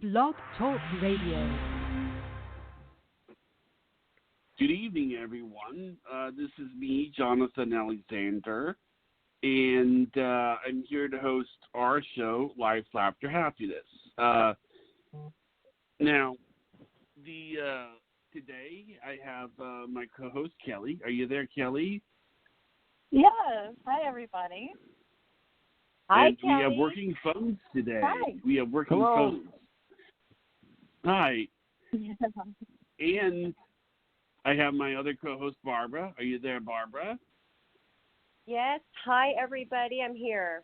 Blog Talk Radio. Good evening, everyone. This is me, Jonathan Alexander, and I'm here to host our show, Life, Laughter, Happiness. Now, today I have my co-host, Kelly. Are you there, Kelly? Yes. Hi, everybody. Hi, and Kelly. We have Kelly. working phones today. Hi. We have working Hello. phones. Hi. And I have my other co-host, Barbara. Are you there, Barbara? Yes. Hi, everybody. I'm here.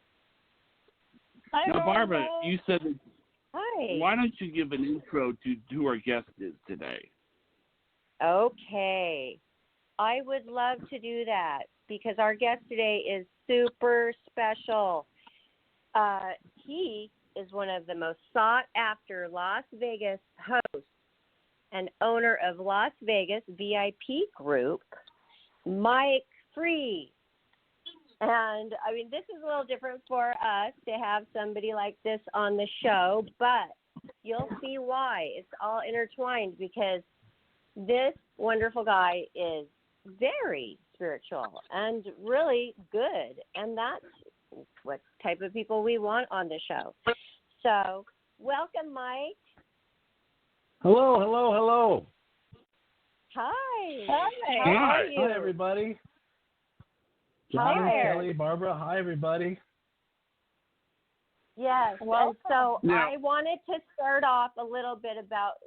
Hi, Now, Barbara, Barbara. you said, Hi. why don't you give an intro to who our guest is today? Okay. I would love to do that because our guest today is super special. He is one of the most sought-after Las Vegas hosts and owner of Las Vegas VIP Group, Mike Frueh. And, I mean, this is a little different for us to have somebody like this on the show, but you'll see why. It's all intertwined because this wonderful guy is very spiritual and really good, and that's what type of people we want on the show. So, welcome, Mike. Hello. Hi. Hi. How are Hi. you? Hi, everybody. Hi John, there. Kelly, Barbara. Hi, everybody. Yes. Welcome. And so Now- I wanted to start off a little bit about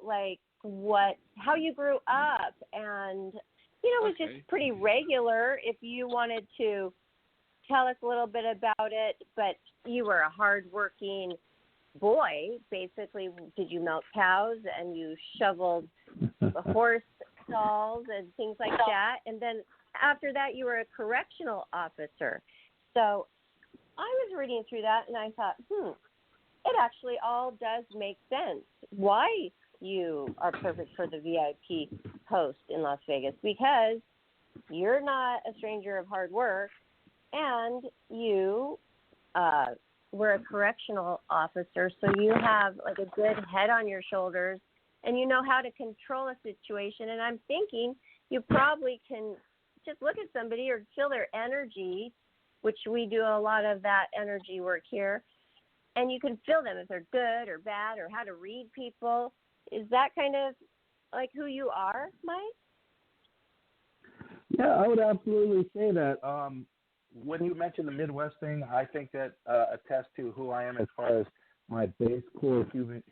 how you grew up, and it was Okay. just pretty regular. If you wanted to tell us a little bit about it, but you were a hardworking boy. Basically, did you milk cows and you shoveled horse stalls and things like that? And then after that, you were a correctional officer. So I was reading through that, and I thought, it actually all does make sense why you are perfect for the VIP host in Las Vegas, because you're not a stranger of hard work, and you were a correctional officer, so you have like a good head on your shoulders, and you know how to control a situation. And I'm thinking you probably can just look at somebody or feel their energy, which we do a lot of that energy work here, and you can feel them if they're good or bad or how to read people. Is that kind of like who you are, Mike? Yeah, I would absolutely say that. When you mentioned the Midwest thing, I think that attests to who I am as far as my base core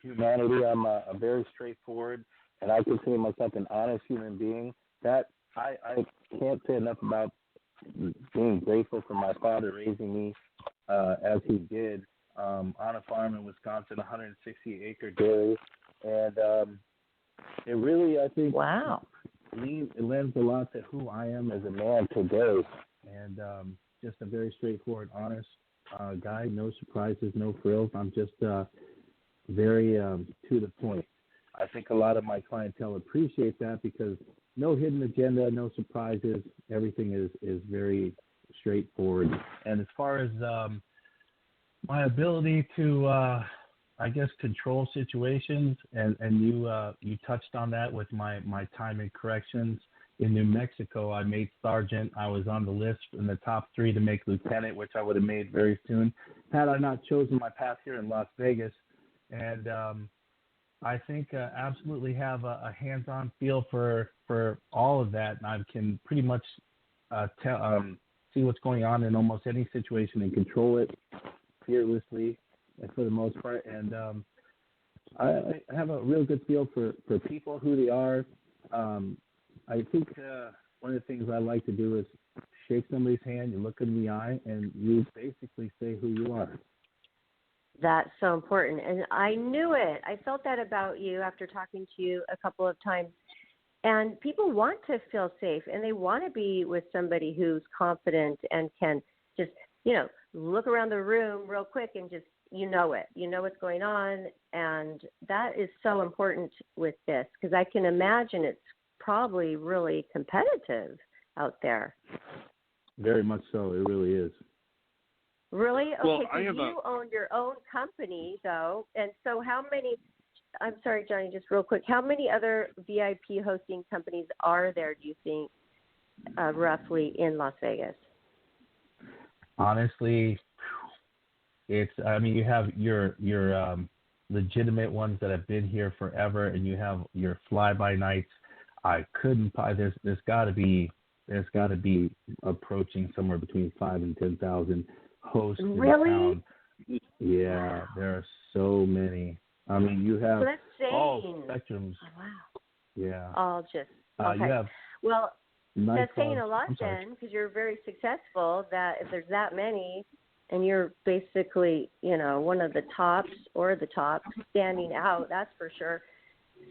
humanity. I'm a very straightforward, and I consider myself an honest human being. That I can't say enough about being grateful for my father raising me as he did on a farm in Wisconsin, 160-acre dairy, and it really, I think, Wow. it lends a lot to who I am as a man today, and just a very straightforward, honest guy. No surprises, no frills. I'm just very to the point. I think a lot of my clientele appreciate that because no hidden agenda, no surprises. Everything is very straightforward. And as far as my ability to, I guess, control situations, and you touched on that with my time in corrections. In New Mexico, I made sergeant. I was on the list in the top 3 to make lieutenant, which I would have made very soon had I not chosen my path here in Las Vegas. And I think absolutely have a hands-on feel for all of that, and I can pretty much see what's going on in almost any situation and control it fearlessly for the most part. And I have a real good feel for people, who they are. I think one of the things I like to do is shake somebody's hand, you look them in the eye, and you basically say who you are. That's so important. And I knew it. I felt that about you after talking to you a couple of times. And people want to feel safe, and they want to be with somebody who's confident and can just, look around the room real quick and just, you know what's going on. And that is so important with this, because I can imagine it's probably really competitive out there. Very much so. It really is. Really? Okay, Well, so you own your own company, though, and so how many I'm sorry, Johnny, just real quick. How many other VIP hosting companies are there, do you think, roughly in Las Vegas? Honestly, you have your legitimate ones that have been here forever, and you have your fly-by-nights. I couldn't buy there's got to be approaching somewhere between 5,000 and 10,000 hosts in town. Yeah, there are so many. I mean, you have all spectrums. Oh, wow. Yeah. All just okay. You have that's saying a lot then, because you're very successful. That if there's that many, and you're basically, one of the tops or the top standing out, that's for sure.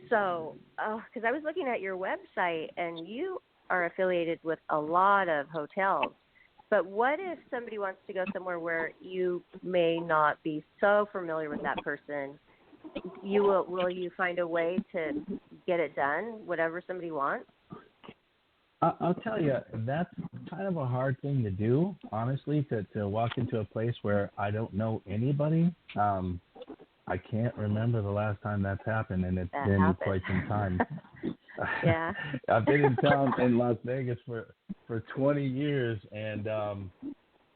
So, because I was looking at your website, and you are affiliated with a lot of hotels. But what if somebody wants to go somewhere where you may not be so familiar with that person? Will you find a way to get it done, whatever somebody wants? I'll tell you, that's kind of a hard thing to do, honestly, to walk into a place where I don't know anybody. I can't remember the last time that's happened, and it's been quite some time. Yeah. I've been in town in Las Vegas for 20 years, and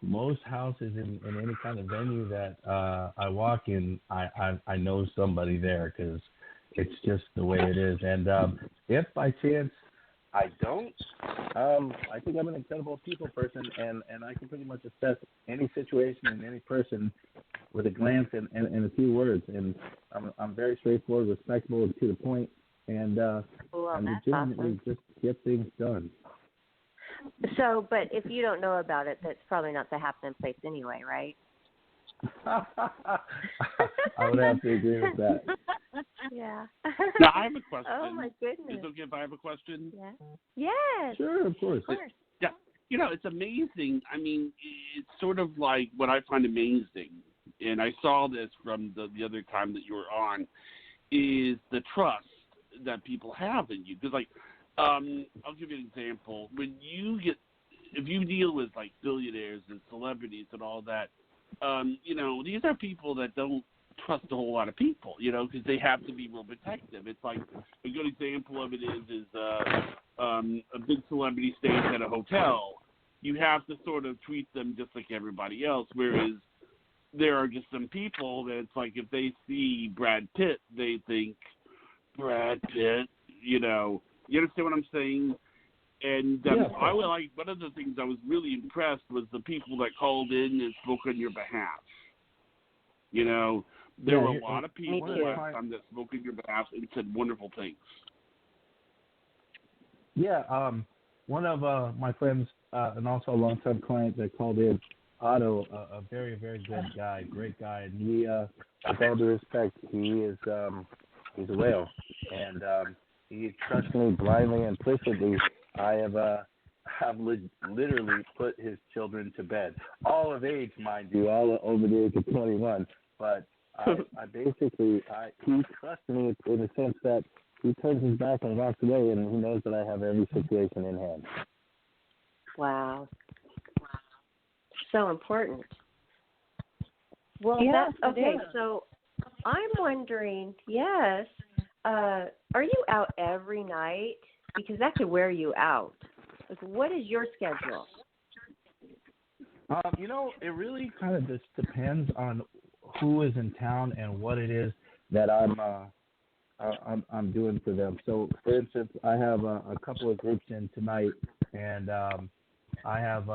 most houses in any kind of venue that I walk in, I know somebody there because it's just the way it is. And if by chance I don't, I think I'm an incredible people person, and I can pretty much assess any situation and any person with a glance and a few words. And I'm very straightforward, respectable, and to the point, and I'm legitimately just get things done. So, but if you don't know about it, that's probably not the happening place anyway, right? I would have to agree with that. Yeah. Now, I have a question. Oh, my goodness. Is it okay if I have a question? Yeah. Yes. Sure, of course. Yeah. It's amazing. I mean, it's sort of like what I find amazing, and I saw this from the other time that you were on, is the trust that people have in you. Because, I'll give you an example. If you deal with, billionaires and celebrities and all that, these are people that don't trust a whole lot of people, because they have to be real protective. It's like a good example of it is a big celebrity stays at a hotel. You have to sort of treat them just like everybody else, whereas there are just some people that it's like if they see Brad Pitt, they think, Brad Pitt, you understand what I'm saying? And one of the things I was really impressed was the people that called in and spoke on your behalf. There were a lot of people last time that spoke on your behalf and said wonderful things. Yeah, one of my friends and also a longtime client that called in, Otto, a very, very good guy, great guy, and he, with all due respect, he's a whale, and he trusts me blindly and implicitly. I have literally put his children to bed, all of age, mind you, all over the age of 21. But he trusts me in the sense that he turns his back and walks away, and he knows that I have every situation in hand. Wow. So important. Well, Yes, that's okay. So I'm wondering, yes, are you out every night? Because that could wear you out. What is your schedule? It really kind of just depends on who is in town and what it is that I'm doing for them. So, for instance, I have a couple of groups in tonight, and I have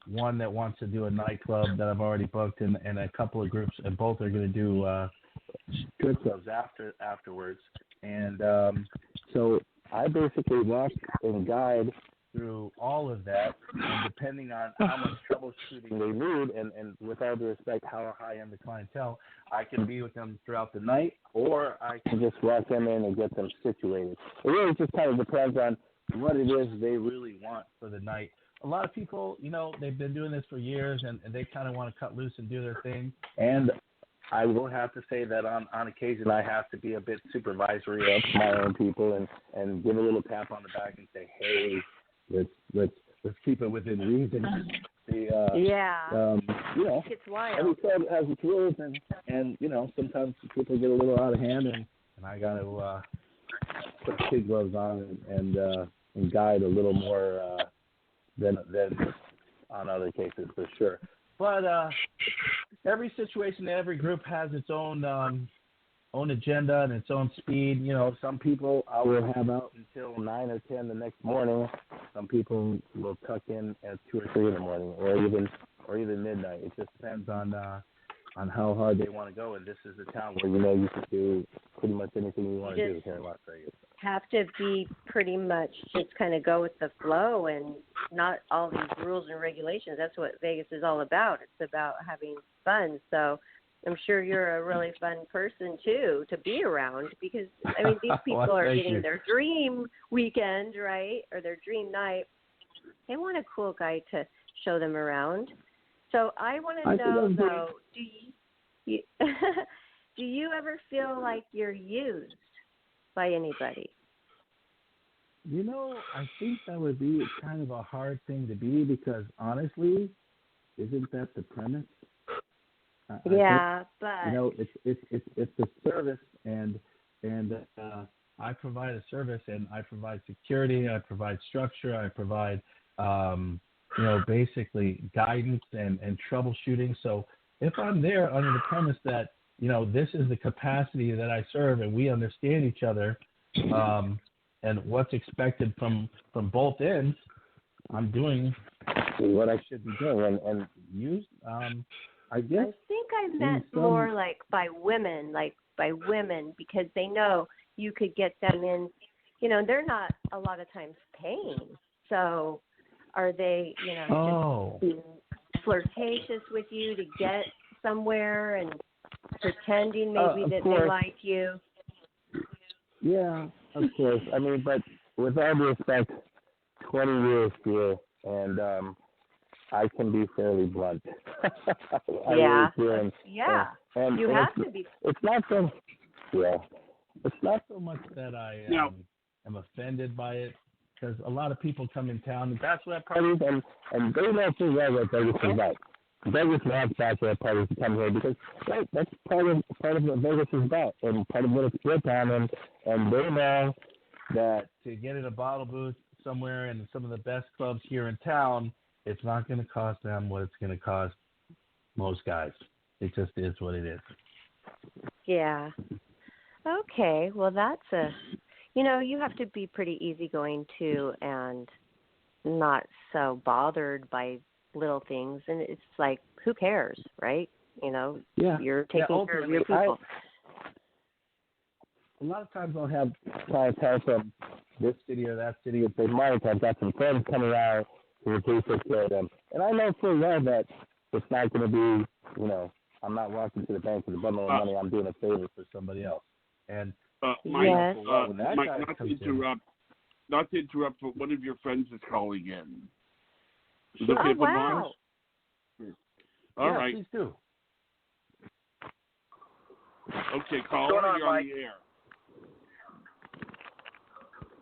one that wants to do a nightclub that I've already booked, and a couple of groups, and both are going to do strip clubs afterwards. And so I basically walk and guide through all of that, and depending on how much troubleshooting they need, and with all due respect, how high-end the clientele, I can be with them throughout the night, or I can just walk them in and get them situated. It really just kind of depends on what it is they really want for the night. A lot of people, they've been doing this for years, and they kind of want to cut loose and do their thing, and I will have to say that on occasion I have to be a bit supervisory of my own people and give a little tap on the back and say, hey, let's keep it within reason. It's wild. Every club has its rules, and sometimes people get a little out of hand, and I got to put kid gloves on and guide a little more than on other cases for sure. But every situation, every group has its own agenda and its own speed. You know, some people I will have out until 9 or 10 the next morning. Some people will tuck in at 2 or 3 in the morning, or even midnight. It just depends on how hard they want to go. And this is a town where you can do pretty much anything you want to do here in Las Vegas. Have to be pretty much just kind of go with the flow and not all these rules and regulations. That's what Vegas is all about. It's about having fun. So I'm sure you're a really fun person, too, to be around because, I mean, these people well, are getting you. their dream weekend, right, or their dream night. They want a cool guy to show them around. So I want to know, though, do you ever feel like you're used by anybody? You know, I think that would be kind of a hard thing to be because, honestly, isn't that the premise? Yeah, but you know, it's a service, and I provide a service, and I provide security, I provide structure, I provide basically guidance and troubleshooting. So if I'm there under the premise that this is the capacity that I serve, and we understand each other, and what's expected from both ends, I'm doing what I should be doing, and use. I guess. I think I meant more like by women, because they know you could get them in. They're not a lot of times paying. So are they, just being flirtatious with you to get somewhere and pretending maybe that they like you? Yeah, of course. I mean, but with all due respect, 20 years here, and I can be fairly blunt. Yeah. And you have to be. It's not so. Yeah. It's not so much that I am offended by it, because a lot of people come in town and bachelorette parties, and they know too well what Vegas is about. Vegas wants bachelorette parties to come here because that's part of what Vegas is about, and part of what it's built on, and they know that to get in a bottle booth somewhere in some of the best clubs here in town, it's not going to cost them what it's going to cost most guys. It just is what it is. Yeah. Okay. Well, that's you have to be pretty easygoing too, and not so bothered by little things. And it's like, who cares, right? You're taking care of your people. A lot of times I'll have clientele from this city or that city and say, Mike, I've got some friends coming out who will please take care of them. And I know full well that it's not going to be, I'm not walking to the bank with a bundle of money. I'm doing a favor for somebody else. And yes. Mike, not to interrupt, but one of your friends is calling in. Is it okay if I'm on? All right. Please do. Okay, caller, you're on Mike? the air.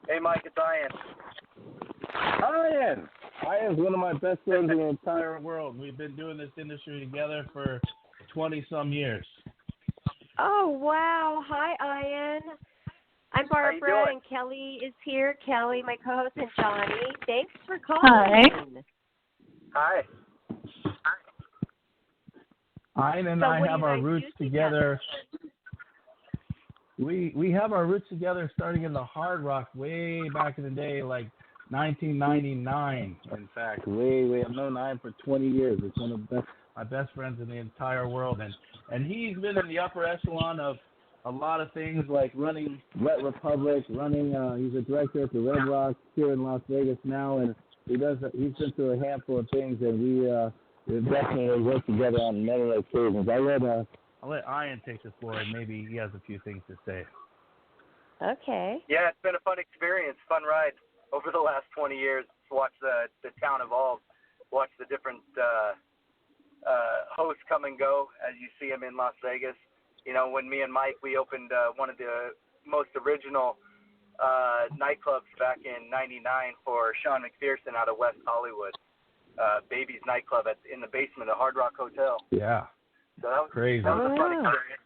Hey, Mike, it's Ian. Ian's one of my best friends in the entire world. We've been doing this industry together for 20-some years. Oh, wow. Hi, Ian. I'm Barbara, and Kelly is here. Kelly, my co-host, and Johnny. Thanks for calling. Hi. Ian and I have our roots together. We have our roots together starting in the Hard Rock way back in the day, like 1999. In fact, way. I've known Ian for 20 years. It's one of my best friends in the entire world, and he's been in the upper echelon of a lot of things, like running Wet Republic, he's a director at the Red Rock here in Las Vegas now, and he's been through a handful of things, and we've definitely worked together on many occasions. I'll let Ian take the floor, and maybe he has a few things to say. Okay. Yeah, it's been a fun experience, fun ride over the last 20 years to watch the town evolve, watch the different hosts come and go as you see them in Las Vegas. When me and Mike, we opened one of the most original nightclubs back in '99 for Sean McPherson out of West Hollywood, Baby's nightclub in the basement of the Hard Rock Hotel. Yeah. So that was crazy. That was a fun experience.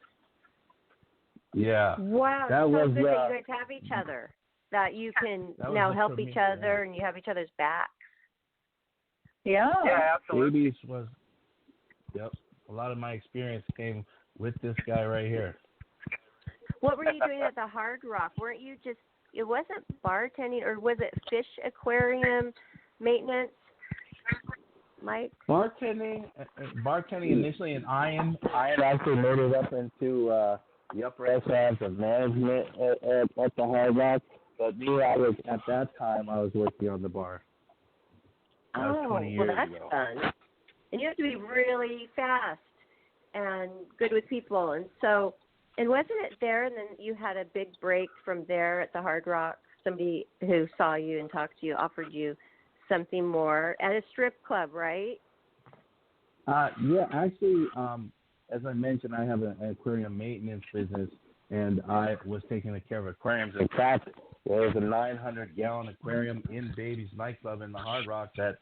Yeah. Wow, That so was, good that you guys have each other. That you can That was now it help for each me, other yeah. and you have each other's backs. Yeah. Yeah, absolutely. Babies was, yep. A lot of my experience came with this guy right here. What were you doing at the Hard Rock? Weren't you just, it wasn't bartending, or was it fish aquarium maintenance, Mike? Bartending initially in Iron actually made it up into the upper echelons of management at the Hard Rock. But me, at that time, I was working on the bar. That was 20 years well, that's ago. fun. And you have to be really fast and good with people. And so, and wasn't it there, and then you had a big break from there at the Hard Rock? Somebody who saw you and talked to you offered you something more at a strip club, right? Yeah, actually, as I mentioned, I have an aquarium maintenance business, and I was taking care of aquariums. In fact, there was a 900-gallon aquarium in Baby's nightclub in the Hard Rock that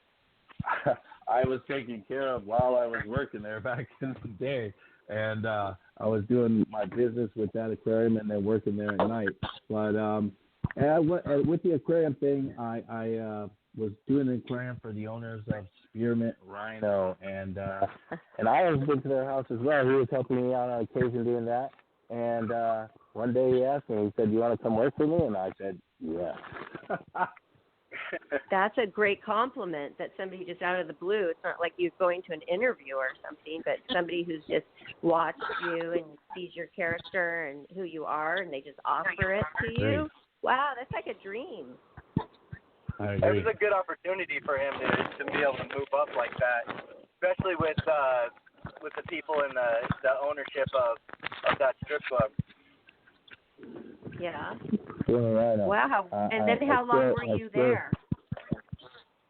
I was taking care of while I was working there back in the day. And I was doing my business with that aquarium and then working there at night. But with the aquarium thing, I was doing an aquarium for the owners of Spearmint Rhino, and I was been to their house as well. He was helping me out on occasion doing that. And one day he asked me, he said, "You want to come work for me?" And I said, "Yeah." That's a great compliment that somebody just out of the blue, it's not like you're going to an interview or something, but somebody who's just watched you and sees your character and who you are, and they just offer it to you. Great. Wow, that's like a dream. I It agree. was a good opportunity for him to be able to move up like that, especially with the people in the ownership of that strip club. Yeah. Rhino. Wow. And then how long were you there?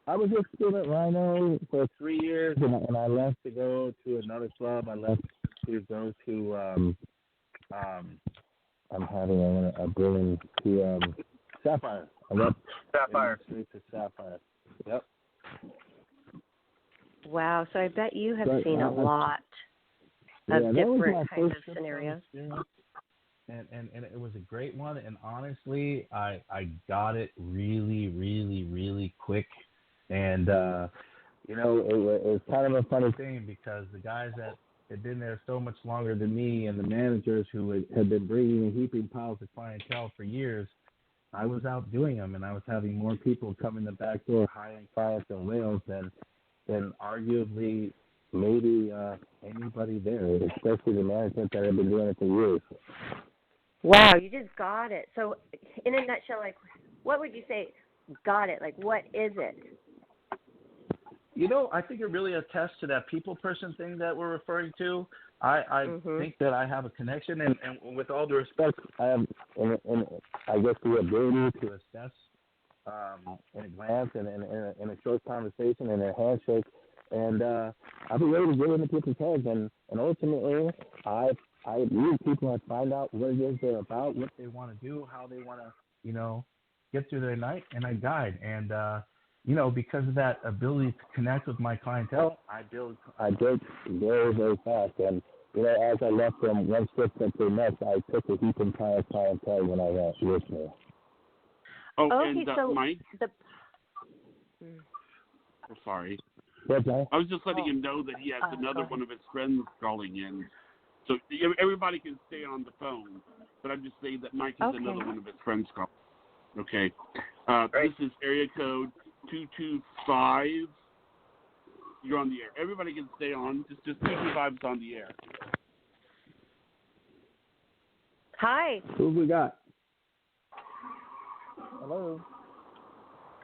I was with Spearmint Rhino for 3 years, and I left to go to another club. I left to go to I'm having a brain to Sapphire. I left Sapphire. straight to Sapphire. Yep. Wow. So I bet you have So, seen a lot of that was different my kinds first of trip scenarios. experience. And it was a great one. And honestly, I got it really, really, really quick. And, it was kind of a funny thing because the guys that had been there so much longer than me and the managers who had been bringing and heaping piles of clientele for years, I was outdoing them, and I was having more people come in the back door hiring clients and whales than arguably maybe anybody there, especially the management that had been doing it for years. Wow, you just got it. So in a nutshell, like, what would you say got it? Like, what is it? I think it really attests to that people person thing that we're referring to. I think that I have a connection, and with all due respect, I have, and I guess the ability to assess in a glance and in a short conversation and a handshake, and I'll be ready to get into people's heads, and ultimately, I meet people and find out what it is they're about, what they want to do, how they want to, get through their night, and I guide, and because of that ability to connect with my clientele, I built very, very fast. And, as I left from one strip club to the next, I took a heap of clientele when I went with me. Oh, Okay, and so Mike, the sorry. What's that? I was just letting him know that he has another one of his friends calling in. So everybody can stay on the phone, but I'm just saying that Mike has another one of his friends calling. Okay. This is area code 225. You're on the air. Everybody can stay on. Just 225 is on the air. Hi. Who we got? Hello.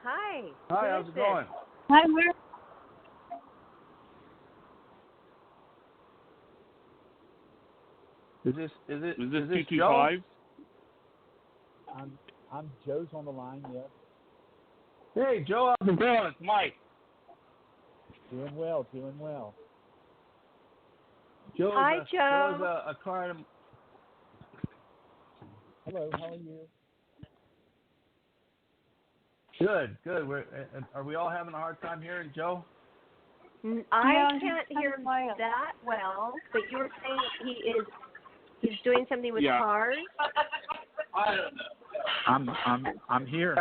Hi. Hi, how's it going? Hi, where? Is this 225? I'm Joe's on the line, yes. Hey, Joe, how's it going? It's Mike. Doing well. Joe's Hi, Joe. Joe's a client. Hello, how are you? Good. Are we all having a hard time hearing Joe? I can't hear that well, but you were saying he is He's doing something with Yeah. cars. I'm here.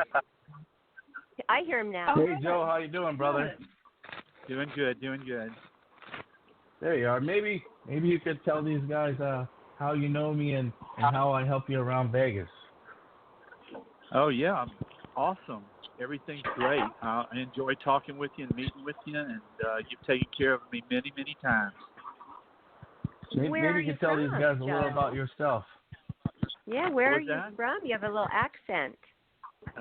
I hear him now. Hey, Joe, how you doing, brother? Doing good. There you are. Maybe you could tell these guys how you know me and how I help you around Vegas. Oh yeah, awesome. Everything's great. I enjoy talking with you and meeting with you, and you've taken care of me many, many times. Where are Maybe you you could tell from, these guys a little Joe? about yourself. Yeah, where What are was you that? from? You have a little accent.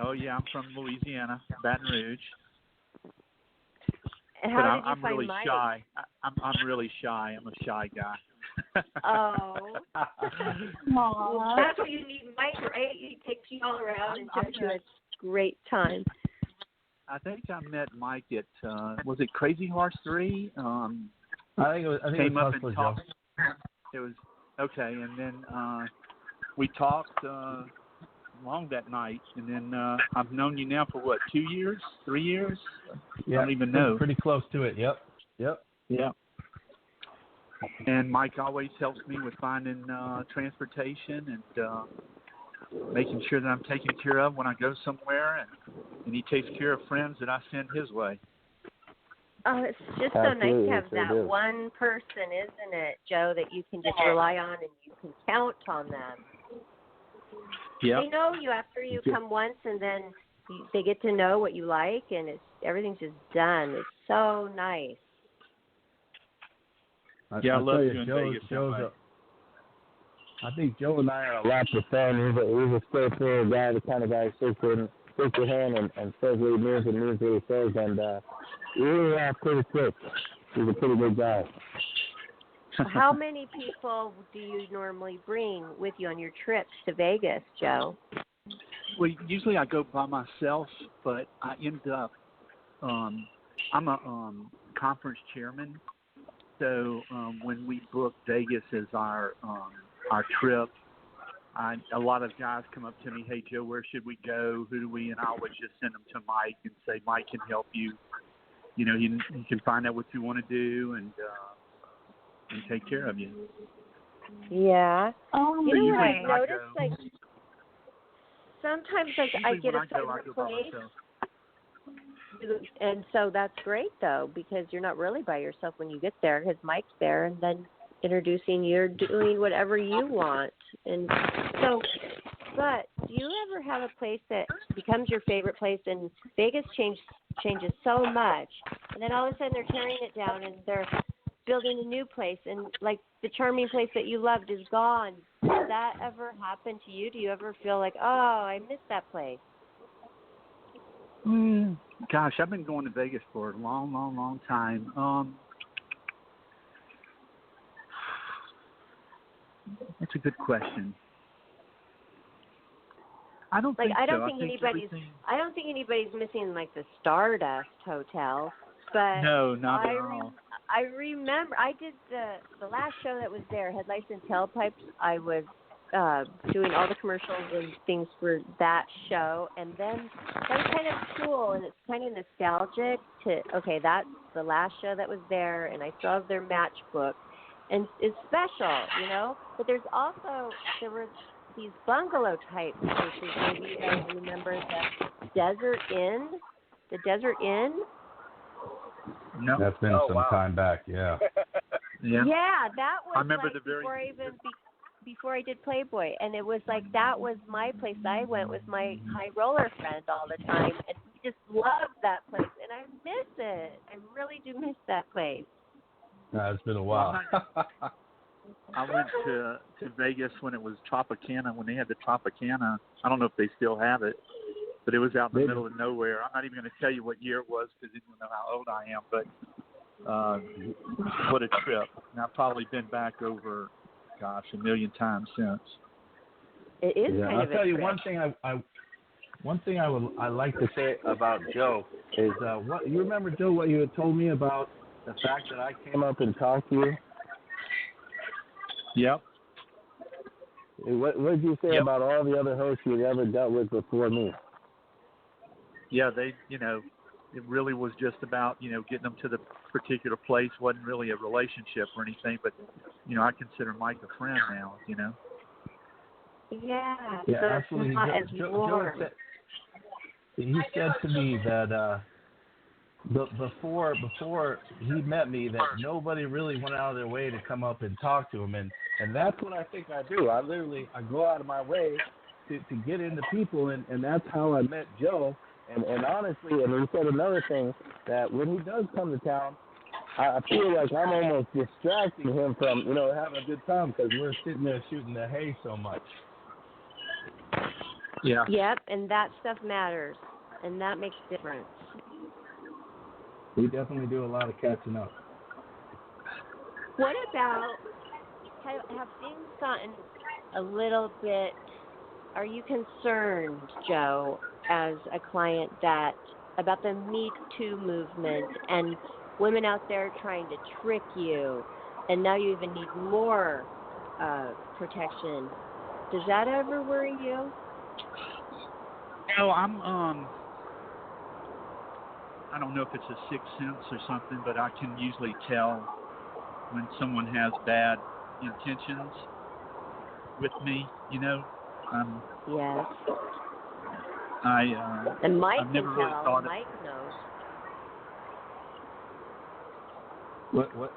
Oh yeah, I'm from Louisiana, Baton Rouge. And But how did you I'm find really Mike? shy. I'm really shy. I'm a shy guy. Oh. Aw. That's what you need, Mike, right? He takes you all around and shows you a great time. I think I met Mike at was it Crazy Horse 3? I think it was Came up Hustler, and Joe. talked. It was okay, and then we talked long that night, and then I've known you now for what, 2 years, 3 years? Yeah, I don't even know. Pretty close to it. Yep. Yeah. And Mike always helps me with finding transportation and making sure that I'm taken care of when I go somewhere, and he takes care of friends that I send his way. Oh, it's just so nice Absolutely, to have sure that do. one person, isn't it, Joe, that you can just rely on and you can count on them. Yeah. They know you after you come once, and then they get to know what you like, and everything's just done. It's so nice. Yeah, I I'll love tell you in Vegas that Joe's way. I think Joe and I are a lot of fun. He's a straightforward guy, the kind of guy who shakes your hand and says what he means and means what he says, and he really are pretty quick. He's a pretty good guy. How many people do you normally bring with you on your trips to Vegas, Joe? Well, usually I go by myself, but I end up I'm a conference chairman. So when we book Vegas as our trip, a lot of guys come up to me, hey, Joe, where should we go? Who do we? And I always just send them to Mike and say, Mike can help you. You know, you can find out what you want to do and take care of you. Yeah. Oh, You know what usually I've when I noticed? go- Like, sometimes, like, I Usually get when a I go favorite by place. myself. And so that's great, though, because you're not really by yourself when you get there, because Mike's there, and then introducing you're doing whatever you want. And so, but do you ever have a place that becomes your favorite place, and Vegas changes so much, and then all of a sudden they're tearing it down and they're building a new place, and like the charming place that you loved is gone? Does that ever happen to you? Do you ever feel like, oh, I miss that place? Gosh, I've been going to Vegas for a long, long, long time. That's a good question. I don't think so. I don't think anybody's missing like the Stardust Hotel, but No, not at all. I remember I did the last show that was there, Head Lights and Tailpipes. I was doing all the commercials and things for that show, and then that was kind of cool, and it's kind of nostalgic that's the last show that was there, and I still have their matchbook, and it's special, you know. But there were these bungalow type places. Maybe you guys remember the Desert Inn. The Desert Inn. No. That's been some time back, yeah. Yeah. Yeah, that was I remember like the before I did Playboy, and it was like that was my place. I went with my high roller friend all the time, and we just loved that place, and I miss it. I really do miss that place. It's been a while. I went to Vegas when it was Tropicana, when they had the Tropicana. I don't know if they still have it, but it was out in the middle of nowhere. I'm not even going to tell you what year it was because you don't know how old I am, but what a trip. And I've probably been back over, a million times since. It is Yeah, kind I'll of a tell you trip. one thing I like to say about Joe is what you remember, Joe, what you had told me about the fact that I came up and talked to you. Yep. What did you say about all the other hosts you'd ever dealt with before me? Yeah, they, it really was just about, getting them to the particular place. Wasn't really a relationship or anything, but, I consider Mike a friend now, Yeah, Yeah, so absolutely. it's not as Joe warm. he said to me that before he met me, that nobody really went out of their way to come up and talk to him, and that's what I think I do. I go out of my way to get into people, and that's how I met Joe. And honestly, and he said another thing, that when he does come to town, I feel like I'm almost distracting him from, having a good time, because we're sitting there shooting the hay so much. Yeah. Yep, and that stuff matters, and that makes a difference. We definitely do a lot of catching up. What about, have things gotten a little bit, are you concerned, Joe, as a client, about the Me Too movement and women out there trying to trick you, and now you even need more protection? Does that ever worry you? No, I don't know if it's a sixth sense or something, but I can usually tell when someone has bad intentions with me, Yes. And Mike I've never can really tell. thought Mike knows.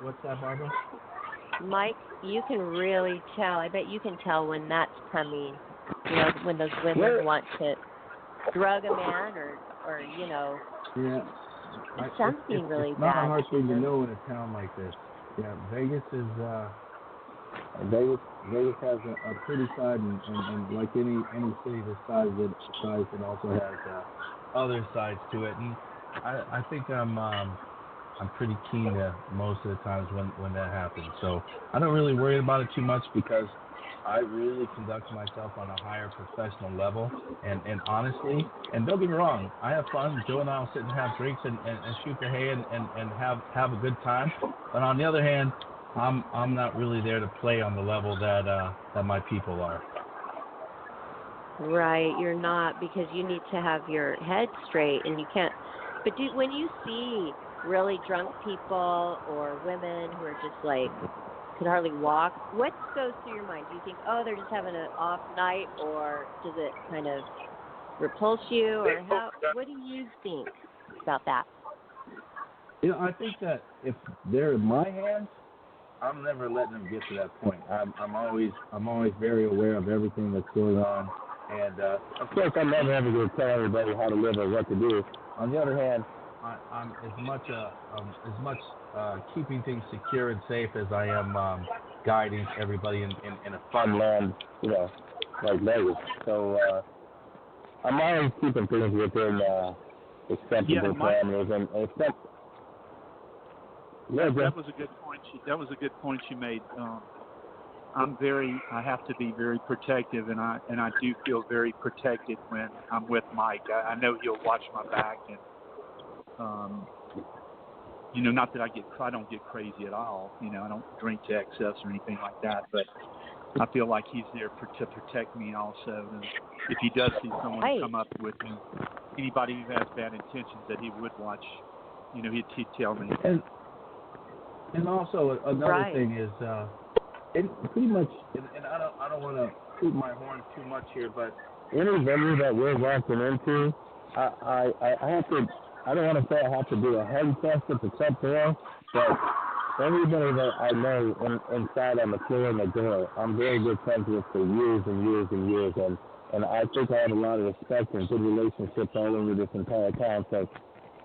What's that, Barbara? Mike, you can really tell. I bet you can tell when that's coming. When those women want to drug a man or Yeah. something really it's bad. Not a hard thing to know in a town like this. Yeah, Vegas is Vegas has a pretty side, and like any city this size, it also has other sides to it. And I think I'm pretty keen to most of the times when that happens. So I don't really worry about it too much, because I really conduct myself on a higher professional level, and honestly, and don't get me wrong, I have fun. Joe and I will sit and have drinks and shoot the hay and have a good time. But on the other hand, I'm not really there to play on the level that my people are. Right, you're not, because you need to have your head straight, and you can't. But when you see really drunk people or women who are just like could hardly walk, what goes through your mind? Do you think, oh, they're just having an off night, or does it kind of repulse you, or what do you think about that? I think that if they're in my hands, I'm never letting them get to that point. I'm always very aware of everything that's going on, and of course I'm never ever going to tell everybody how to live or what to do. On the other hand, I'm as much keeping things secure and safe as I am guiding everybody in a fun land, like Vegas. So I'm always keeping things within acceptable parameters, and except. Yeah, that was a good point. That was a good point you made. I have to be very protective, and I do feel very protected when I'm with Mike. I know he'll watch my back, and not that I don't get crazy at all. I don't drink to excess or anything like that, but I feel like he's there to protect me also. And if he does see someone come up with me, anybody who has bad intentions, that he would watch, he'd tell me. And also another thing is, it pretty much, and I don't want to toot my horn too much here, but any venue that we're walking into, I have to. I don't want to say I have to do a head test at the top door, but everybody that I know inside on the floor and the door, I'm very good friends with for years and years and years, and I think I have a lot of respect and good relationships all over this entire town. So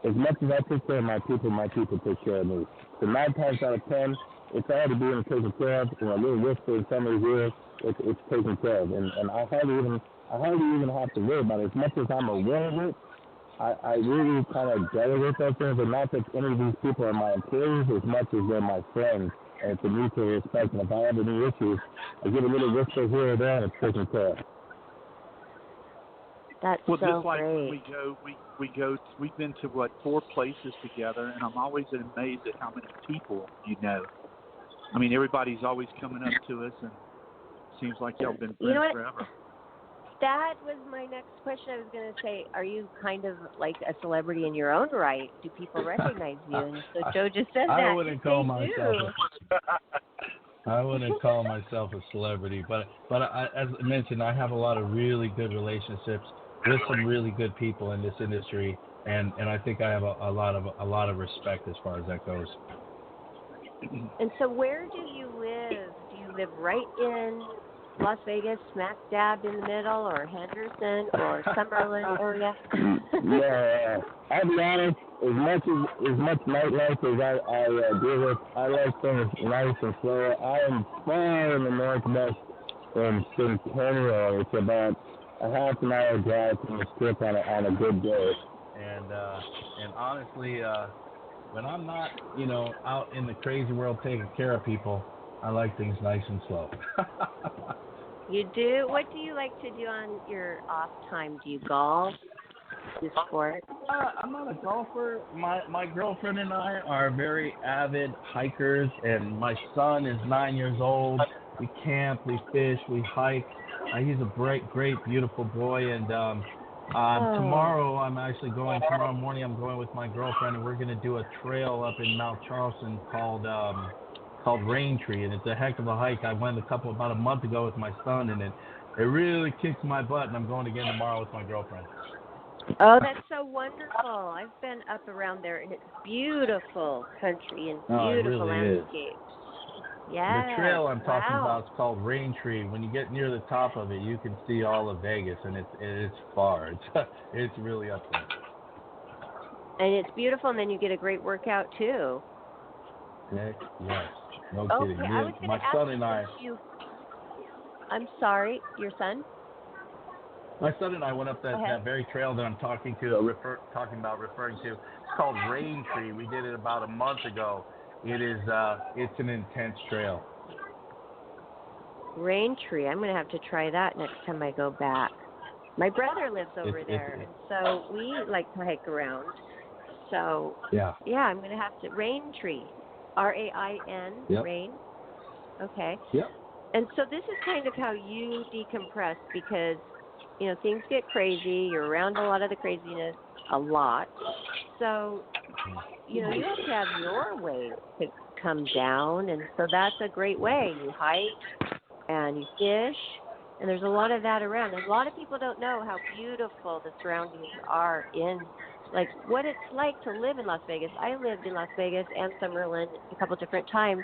as much as I take care of my people take care of me. So 9 times out of 10, it's already being taken care of. A little whisper in somebody's ear, it's taken care of, and I hardly even have to worry about it. As much as I'm aware of it, I really kind of delegate those things, and not that any of these people are my employees as much as they're my friends, and it's a mutual respect. And if I have any issues, I get a little whisper here or there, and it's taken care of. That's well, so just like great. when we've been to 4 places together, and I'm always amazed at how many people you know. I mean, everybody's always coming up to us, and it seems like y'all been friends forever. that was my next question. I was going to say, are you kind of like a celebrity in your own right? Do people recognize you? And so Joe just said that. I wouldn't call They myself. do. I wouldn't call myself a celebrity, but as I mentioned, I have a lot of really good relationships with some really good people in this industry, and I think I have a lot of respect as far as that goes. And so where do you live? Do you live right in Las Vegas, smack dab in the middle, or Henderson, or Summerlin area? Yeah, I'll be honest. As much nightlife as I deal with, I like things nice and slow. I am far in the northwest in Centennial. It's about a half an hour drive from the strip on a good day. And honestly, when I'm not, out in the crazy world taking care of people, I like things nice and slow. You do? What do you like to do on your off time? Do you golf? Do sport? I'm not a golfer. My girlfriend and I are very avid hikers, and my son is 9 years old. We camp, we fish, we hike. He's a great, beautiful boy, and tomorrow morning I'm going with my girlfriend, and we're going to do a trail up in Mount Charleston called Rain Tree, and it's a heck of a hike. I went about a month ago with my son, and it really kicks my butt, and I'm going again tomorrow with my girlfriend. Oh, that's so wonderful. I've been up around there, and it's beautiful country and beautiful landscapes. Yeah. The trail I'm talking about is called Rain Tree. When you get near the top of it, you can see all of Vegas, and it's far. It's really up there. And it's beautiful, and then you get a great workout too. Yes. No kidding. Okay, I was My son and I. I'm sorry, your son? My son and I went up that very trail that I'm referring to. It's called Rain Tree. We did it about a month ago. It's an intense trail. Rain Tree. I'm going to have to try that next time I go back. My brother lives over there, and so we like to hike around. So yeah, I'm going to have to. Rain Tree, RAIN, yep. Rain. Okay. Yep. And so this is kind of how you decompress because things get crazy. You're around a lot of the craziness a lot. So, you have to have your way to come down. And so that's a great way. You hike and you fish. And there's a lot of that around. And a lot of people don't know how beautiful the surroundings are like what it's like to live in Las Vegas. I lived in Las Vegas and Summerlin a couple different times.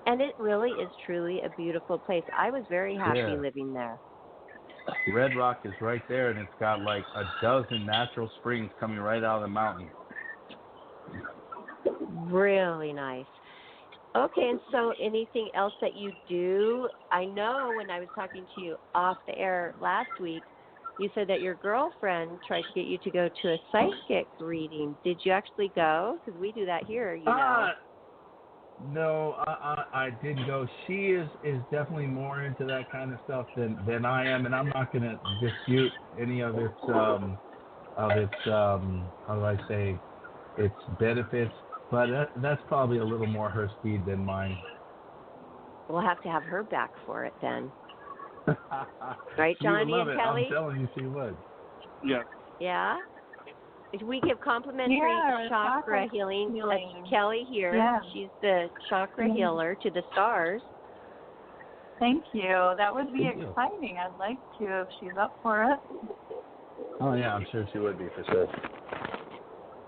And it really is truly a beautiful place. I was very happy living there. Red Rock is right there, and it's got like a dozen natural springs coming right out of the mountain. Really nice. Okay, and so anything else that you do? I know when I was talking to you off the air last week, you said that your girlfriend tried to get you to go to a psychic reading. Did you actually go? Because we do that here, No, I didn't go. She is definitely more into that kind of stuff than I am, and I'm not going to dispute any of its how do I say, its benefits. But that's probably a little more her speed than mine. We'll have to have her back for it then. Right, Johnny and Kelly? I'm telling you, she would. Yeah. Yeah? We give complimentary chakra healing. That's Kelly here. Yeah. She's the chakra healer to the stars. Thank you. That would be exciting. I'd like to if she's up for it. Oh, yeah, I'm sure she would be for sure.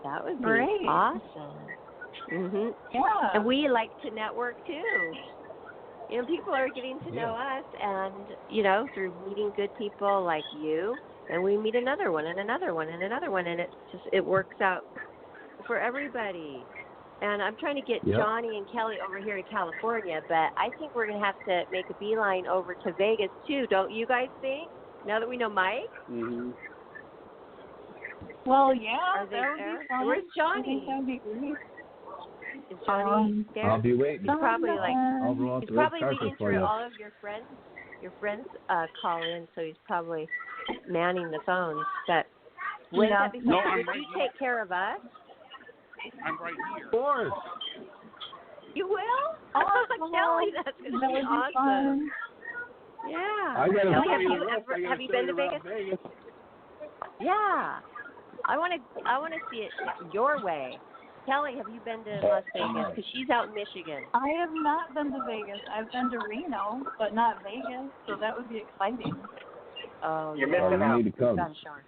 That would be Great. awesome. Mhm. Yeah. And we like to network too. People are getting to know us, and through meeting good people like you, and we meet another one and another one and another one, and it works out for everybody. And I'm trying to get Johnny and Kelly over here to California, but I think we're going to have to make a beeline over to Vegas too. Don't you guys think? Now that we know Mike. Mm-hmm. Well, yeah. Are they that would there? be fun. Where's Johnny? I think that'd be great. Is Johnny there? I'll be waiting. He's probably I'll roll out he's the red probably carpet reading for through you. all of your friends. Your friends call in, so he's probably manning the phones. But would that be No, something? I'm Would right you here. take care of us? I'm right here. Of course. You will? Oh, Kelly, that's going to be awesome. Fun. Yeah. I gotta Kelly, show have you you the rest. I gotta have you show been you to around Vegas? Yeah. I want to see it your way. Kelly, have you been to Las Vegas? Because she's out in Michigan. I have not been to Vegas. I've been to Reno, but not Vegas, so that would be exciting. Oh, You're yeah. missing out. You need to come. I'm sure.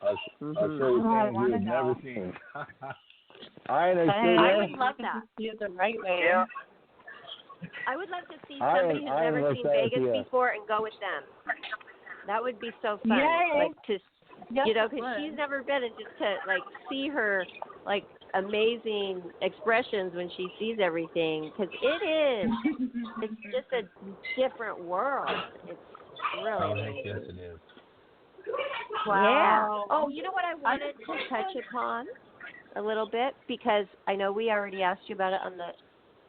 I'll show you Oh, I things wanna you've never know. seen. Iron is Hey, still I there. would love that. See it the right way. Yeah. I would love to see I somebody am- who's I am never seen excited, Vegas yeah. before and go with them. That would be so fun. Yay. Like to, Yes, you know, it because would. she's never been, and just to like see her like amazing expressions when she sees everything. Because it's just a different world. It's really amazing. Yes, it is. Wow. Yeah. Oh, you know what I wanted to touch upon a little bit, because I know we already asked you about it on the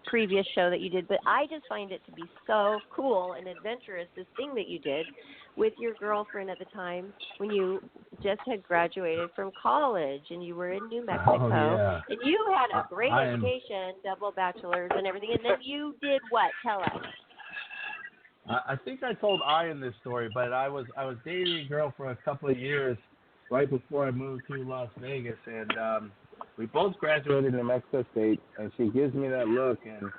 previous show that you did, but I just find it to be so cool and adventurous, this thing that you did with your girlfriend at the time when you just had graduated from college and you were in New Mexico. Oh, yeah. And you had a great I am- education, double bachelor's and everything, and then you did what? Tell us. I think I told Ian this story, but I was dating a girl for a couple of years right before I moved to Las Vegas, and we both graduated in New Mexico State, and she gives me that look, and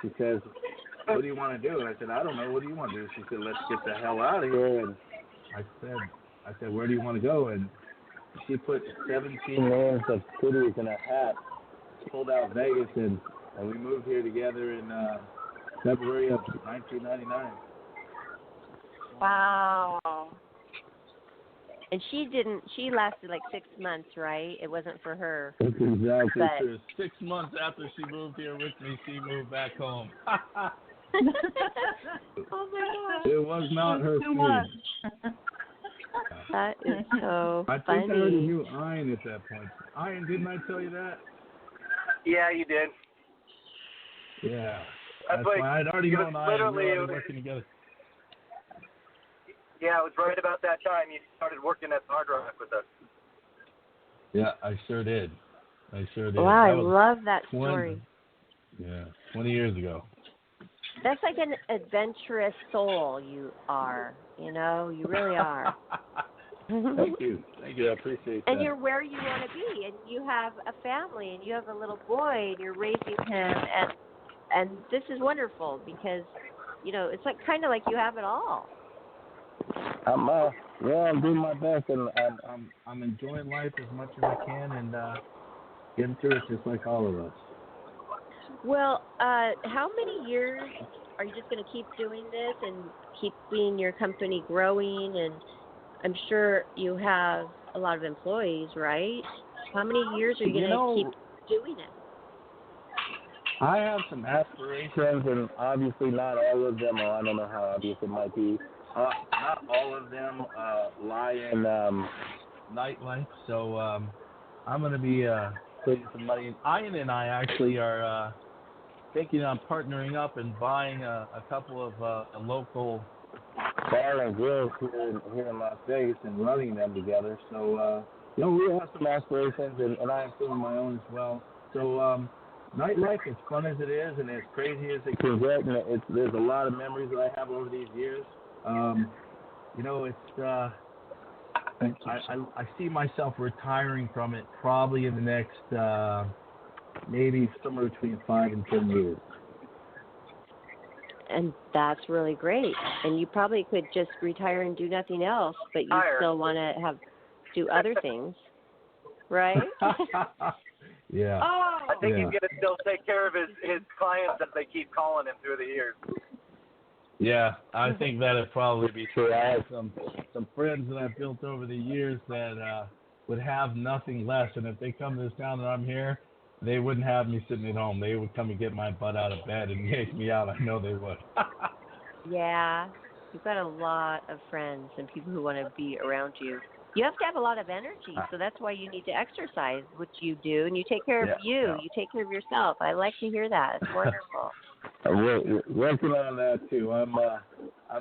she says, "What do you want to do?" And I said, "I don't know. What do you want to do?" She said, "Let's get the hell out of here." And I said, "Where do you want to go?" And she put 17 names of cities in a hat, pulled out Vegas, and we moved here together in February of 1999. Wow. And she lasted like 6 months, right? It wasn't for her. That's exactly But- true. 6 months after she moved here with me, she moved back home. Oh my gosh. It was not her Too much. fault. That is so I think I already funny. knew Ian at that point. Ian, didn't I tell you that? Yeah, you did. Yeah. That's That's like, why I'd already it was known Ian. We literally- were already working together. Yeah, it was right about that time you started working at Hard Rock with us. Yeah, I sure did. Wow, That I was love that 20 story. Yeah, 20 years ago. That's like an adventurous soul you are. You know, you really are. Thank you. Thank you. I appreciate that. And you're where you want to be, and you have a family, and you have a little boy, and you're raising him, and this is wonderful because, you know, it's like kind of like you have it all. I'm doing my best, and I'm enjoying life as much as I can, and getting through it just like all of us. Well, how many years are you just going to keep doing this and keep seeing your company growing? And I'm sure you have a lot of employees, right? How many years are you going to keep doing it? I have some aspirations, and obviously not all of them, or I don't know how obvious it might be. Not all of them lie in nightlife, so I'm going to be putting some money. Ian and I actually are thinking on partnering up and buying a couple of local bar and grills here in Las Vegas and running them together. So, we have some aspirations, and I am doing my own as well. So, nightlife, as fun as it is and as crazy as it can get, and there's a lot of memories that I have over these years. I see myself retiring from it probably in the next maybe somewhere between 5 and 10 years. And that's really great. And you probably could just retire and do nothing else, but you still want to do other things, right? Yeah. Oh, I think he's going to still take care of his clients as they keep calling him through the years. Yeah, I think that'd probably be true. I have some friends that I've built over the years that would have nothing less, and if they come to this town and I'm here, they wouldn't have me sitting at home. They would come and get my butt out of bed and yank me out. I know they would. yeah. You've got a lot of friends and people who want to be around you. You have to have a lot of energy, so that's why you need to exercise, which you do, and you take care of you. Yeah. You take care of yourself. I like to hear that. It's wonderful. I'm working on that too. I'm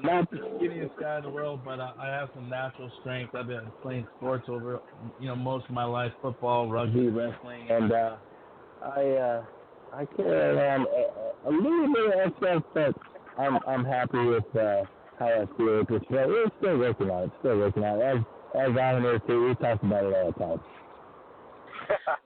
not the skinniest guy in the world, but I have some natural strength. I've been playing sports over most of my life: football, rugby, wrestling, and I carry around a little bit of excess, but I'm happy with how I feel with this. But we're still working on it. As I'm here too, we talk about it all the time.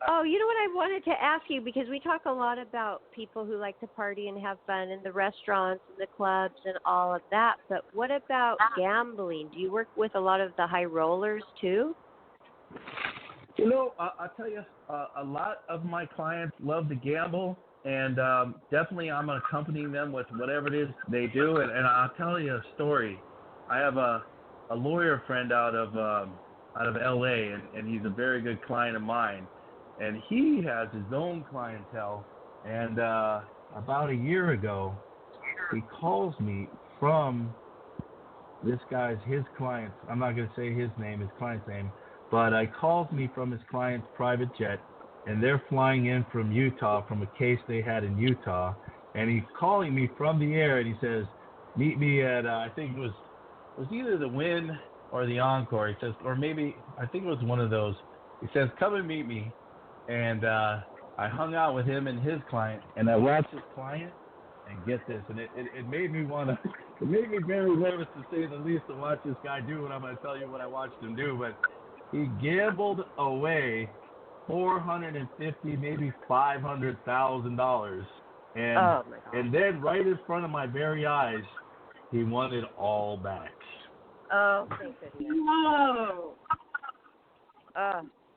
Oh, you know what I wanted to ask you, because we talk a lot about people who like to party and have fun in the restaurants and the clubs and all of that, but what about gambling? Do you work with a lot of the high rollers too? You know, I'll tell you, a lot of my clients love to gamble, and definitely I'm accompanying them with whatever it is they do. And I'll tell you a story. I have a lawyer friend out of L.A., and he's a very good client of mine. And he has his own clientele. And about a year ago, he calls me from his client. I'm not going to say his client's name, but he calls me from his client's private jet, and they're flying in from Utah from a case they had in Utah. And he's calling me from the air, and he says, meet me at, I think it was either the Wynn or the Encore. He says, or maybe, I think it was one of those. He says, come and meet me. And I hung out with him and his client, and I watched his client, and get this, and it made me it made me very nervous, to say the least, to watch this guy do what I'm going to tell you what I watched him do. But he gambled away $450,000, maybe $500,000, and then right in front of my very eyes, he won it all back. Oh, thank goodness. Whoa.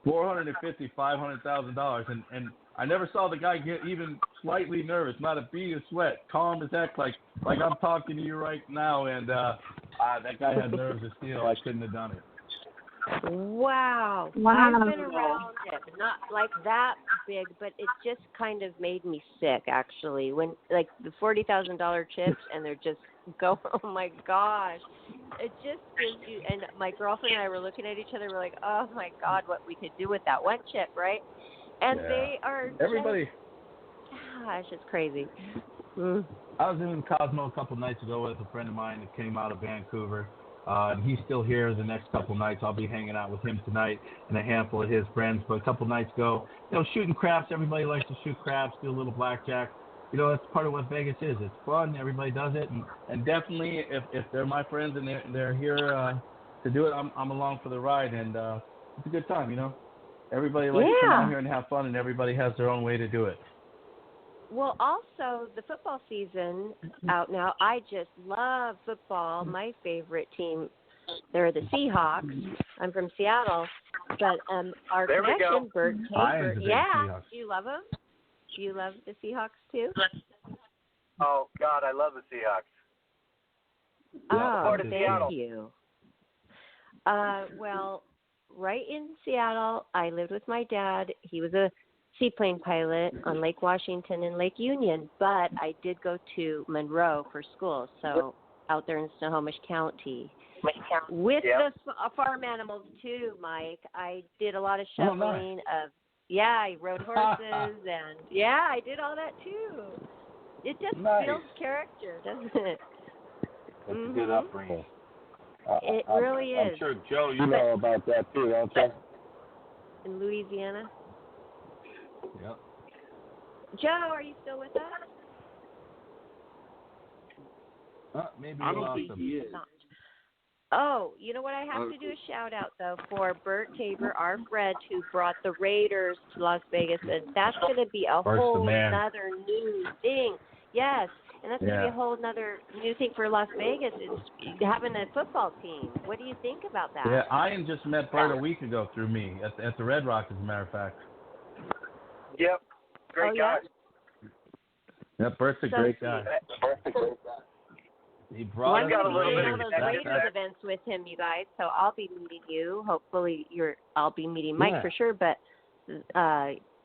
$450,000, $500,000, and I never saw the guy get even slightly nervous, not a bead of sweat, calm as heck, like I'm talking to you right now, and that guy had nerves of steel. I couldn't have done it. Wow. I've been around it, not like that big, but it just kind of made me sick, actually, when, like, the $40,000 chips, and they're just go, oh my gosh. It just gives you, and my girlfriend and I were looking at each other, we're like, oh my God, what we could do with that one chip, right? And they are everybody. Gosh, it's crazy. I was in Cosmo a couple nights ago with a friend of mine that came out of Vancouver. And he's still here the next couple nights. I'll be hanging out with him tonight and a handful of his friends. But a couple nights ago, shooting craps. Everybody likes to shoot craps, do a little blackjack. That's part of what Vegas is. It's fun. Everybody does it. And definitely, if they're my friends and they're here to do it, I'm along for the ride. And it's a good time, Everybody likes to come out here and have fun, and everybody has their own way to do it. Well, also, the football season out now. I just love football. My favorite team, they're the Seahawks. I'm from Seattle. But our there connection, Bert Tabor. Seahawks. Do you love them? Do you love the Seahawks, too? Oh, God, I love the Seahawks. Oh, thank you. Well, right in Seattle, I lived with my dad. He was a seaplane pilot on Lake Washington and Lake Union, but I did go to Monroe for school, so out there in Snohomish County. With the farm animals, too, Mike. I did a lot of shoveling I rode horses, and, I did all that, too. It just builds character, doesn't it? That's a good upbringing. It really is. I'm sure, Joe, you know about that, too, don't you? In Louisiana? Yep. Joe, are you still with us? Maybe I don't think he is. Oh, you know what? I have to do a shout out though for Bert Tabor, our friend who brought the Raiders to Las Vegas, and that's going to be a whole other new thing. Yes, and that's going to be a whole other new thing for Las Vegas. It's having a football team. What do you think about that? Yeah, Ian just met Bert a week ago through me at the Red Rock, as a matter of fact. Yep, great guy. Yep, Bert's a great guy. He brought us a little bit of those Raiders events with him, you guys. So I'll be meeting you. Hopefully, I'll be meeting Mike for sure. But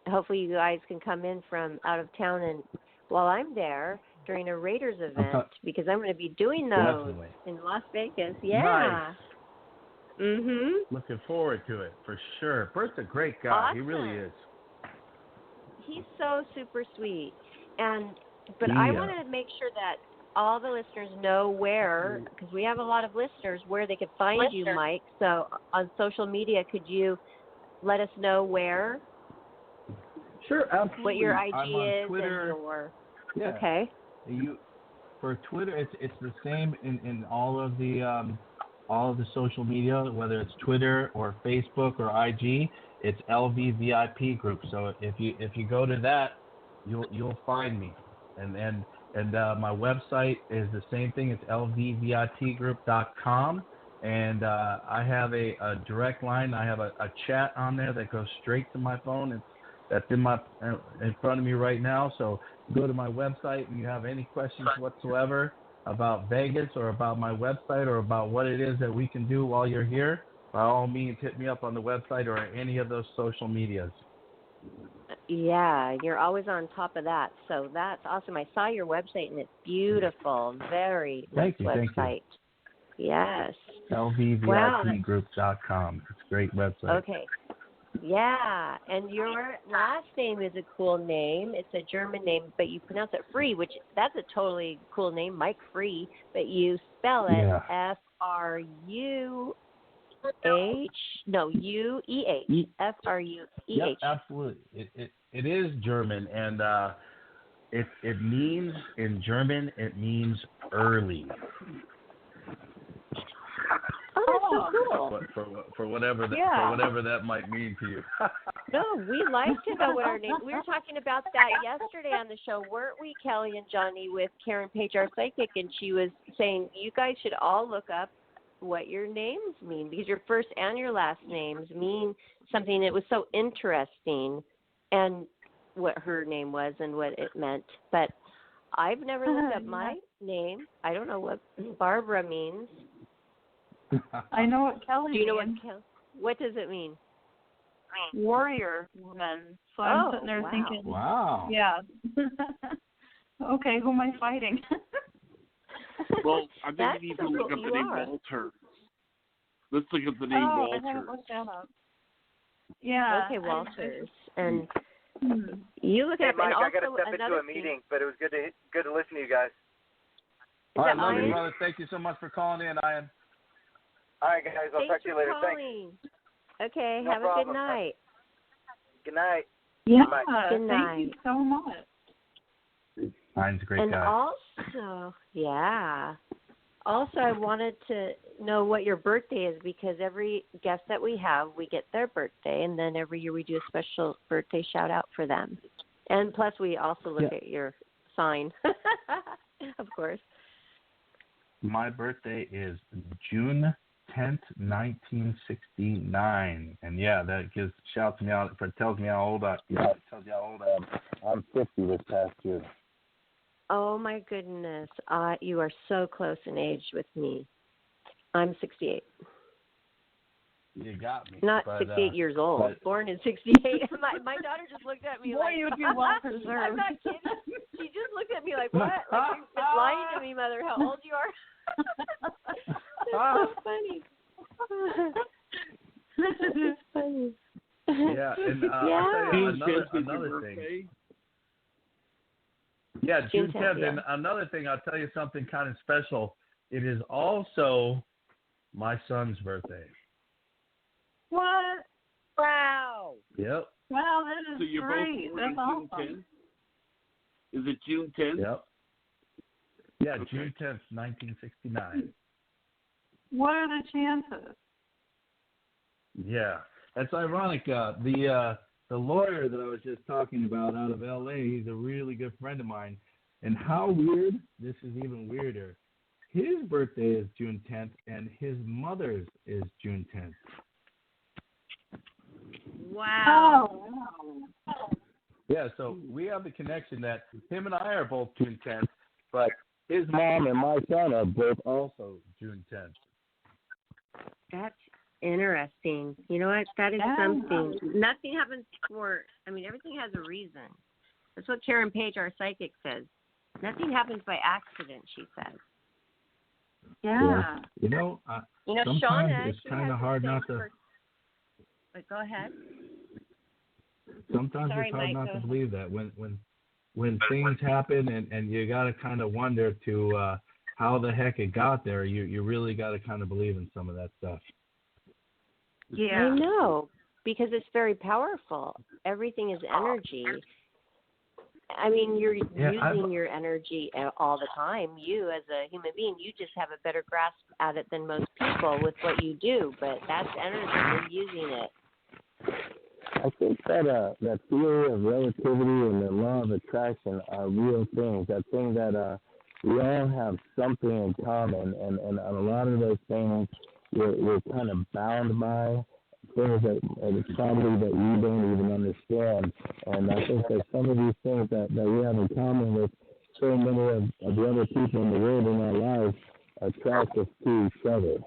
hopefully, you guys can come in from out of town, and while I'm there during a Raiders event, because I'm going to be doing those in Las Vegas. Yeah. Nice. Looking forward to it for sure. Bert's a great guy. Awesome. He really is. He's so super sweet, but I want to make sure that all the listeners know where, because we have a lot of listeners, where they can find you, Mike. So on social media, could you let us know where? Sure, absolutely. What your IG I'm on is Twitter. and your... Okay. for Twitter, it's the same in all of the social media, whether it's Twitter or Facebook or IG. It's LVVIP Group. So if you go to that, you'll find me, and my website is the same thing. It's lvvipgroup.com, and I have a direct line. I have a chat on there that goes straight to my phone. That's in front of me right now. So go to my website and you have any questions whatsoever about Vegas or about my website or about what it is that we can do while you're here, by all means, hit me up on the website or any of those social medias. Yeah, you're always on top of that. So that's awesome. I saw your website, and it's beautiful. Very nice website. Thank you. Yes. LVVIPgroup.com. It's a great website. Okay. Yeah, and your last name is a cool name. It's a German name, but you pronounce it Frueh, which that's a totally cool name, Mike Frueh, but you spell it F-R-U-H, F-R-U-E-H. Yep, absolutely. It is German, and it means, in German, it means early. Oh, that's so cool. For whatever that might mean to you. No, we like to know what our name. We were talking about that yesterday on the show, weren't we, Kelly and Johnny, with Karen Page, our psychic, and she was saying you guys should all look up what your names mean, because your first and your last names mean something. It was so interesting, and what her name was and what it meant. But I've never looked up my name. I don't know what Barbara means. I know what Kelly means. Do you know what does it mean? Warrior woman. So I'm sitting there thinking, wow. Yeah. Okay, who am I fighting? Well, I think we need to look up the name Walter. Let's look up the name Walter. I haven't looked that up. Yeah. Okay, Walters. And you look up, Mike, and also I got to step into a meeting, but it was good to listen to you guys. All right, Ian? brother. Thank you so much for calling in, Ian. All right, guys. I'll talk to you later. Calling. Thanks. Okay, No have problem. a good night. Good night. Yeah. Bye. Good night. Thank you so much. Ian's a great guy. And also, I wanted to know what your birthday is, because every guest that we have, we get their birthday, and then every year we do a special birthday shout out for them. And plus, we also look at your sign, of course. My birthday is June 10th, 1969, and that tells me how old I am. I'm 50 this past year. Oh my goodness, you are so close in age with me. I'm 68. You got me. Not 68 years old. Born in 68. My daughter just looked at me like, you'd be well preserved. I'm not kidding. She just looked at me like, what? Like, you're lying to me, Mother, how old you are. That's so funny. That's funny. Yeah, and I'll tell you another thing. Yeah, June 10th. Yeah. And another thing, I'll tell you something kind of special. It is also my son's birthday. What? Wow. Yep. Wow, that is so you're great. Both That's June awesome. 10th? Is it June 10th? Yep. Yeah, okay. June 10th, 1969. What are the chances? Yeah, that's ironic. The lawyer that I was just talking about out of L.A., he's a really good friend of mine. And how weird, this is even weirder. His birthday is June 10th, and his mother's is June 10th. Wow. Oh. Yeah, so we have the connection that him and I are both June 10th, but his mom and my son are both also June 10th. That's interesting. You know what? That is something. Nothing happens everything has a reason. That's what Karen Page, our psychic, says. Nothing happens by accident, she says. Yeah. You know, sometimes Shauna, it's kind of hard not to. But go ahead. Sometimes it's hard not to believe that when things happen and you got to kind of wonder to how the heck it got there. You really got to kind of believe in some of that stuff. Yeah. I know, because it's very powerful. Everything is energy. I mean, you're Yeah, using your energy all the time. You, as a human being, you just have a better grasp at it than most people with what you do. But that's energy. You're using it. I think that that theory of relativity and the law of attraction are real things. That thing that we all have something in common, and a lot of those things we're kind of bound by things that probably that we don't even understand. And I think that some of these things that we have in common with so many of the other people in the world in our lives attract us to each other.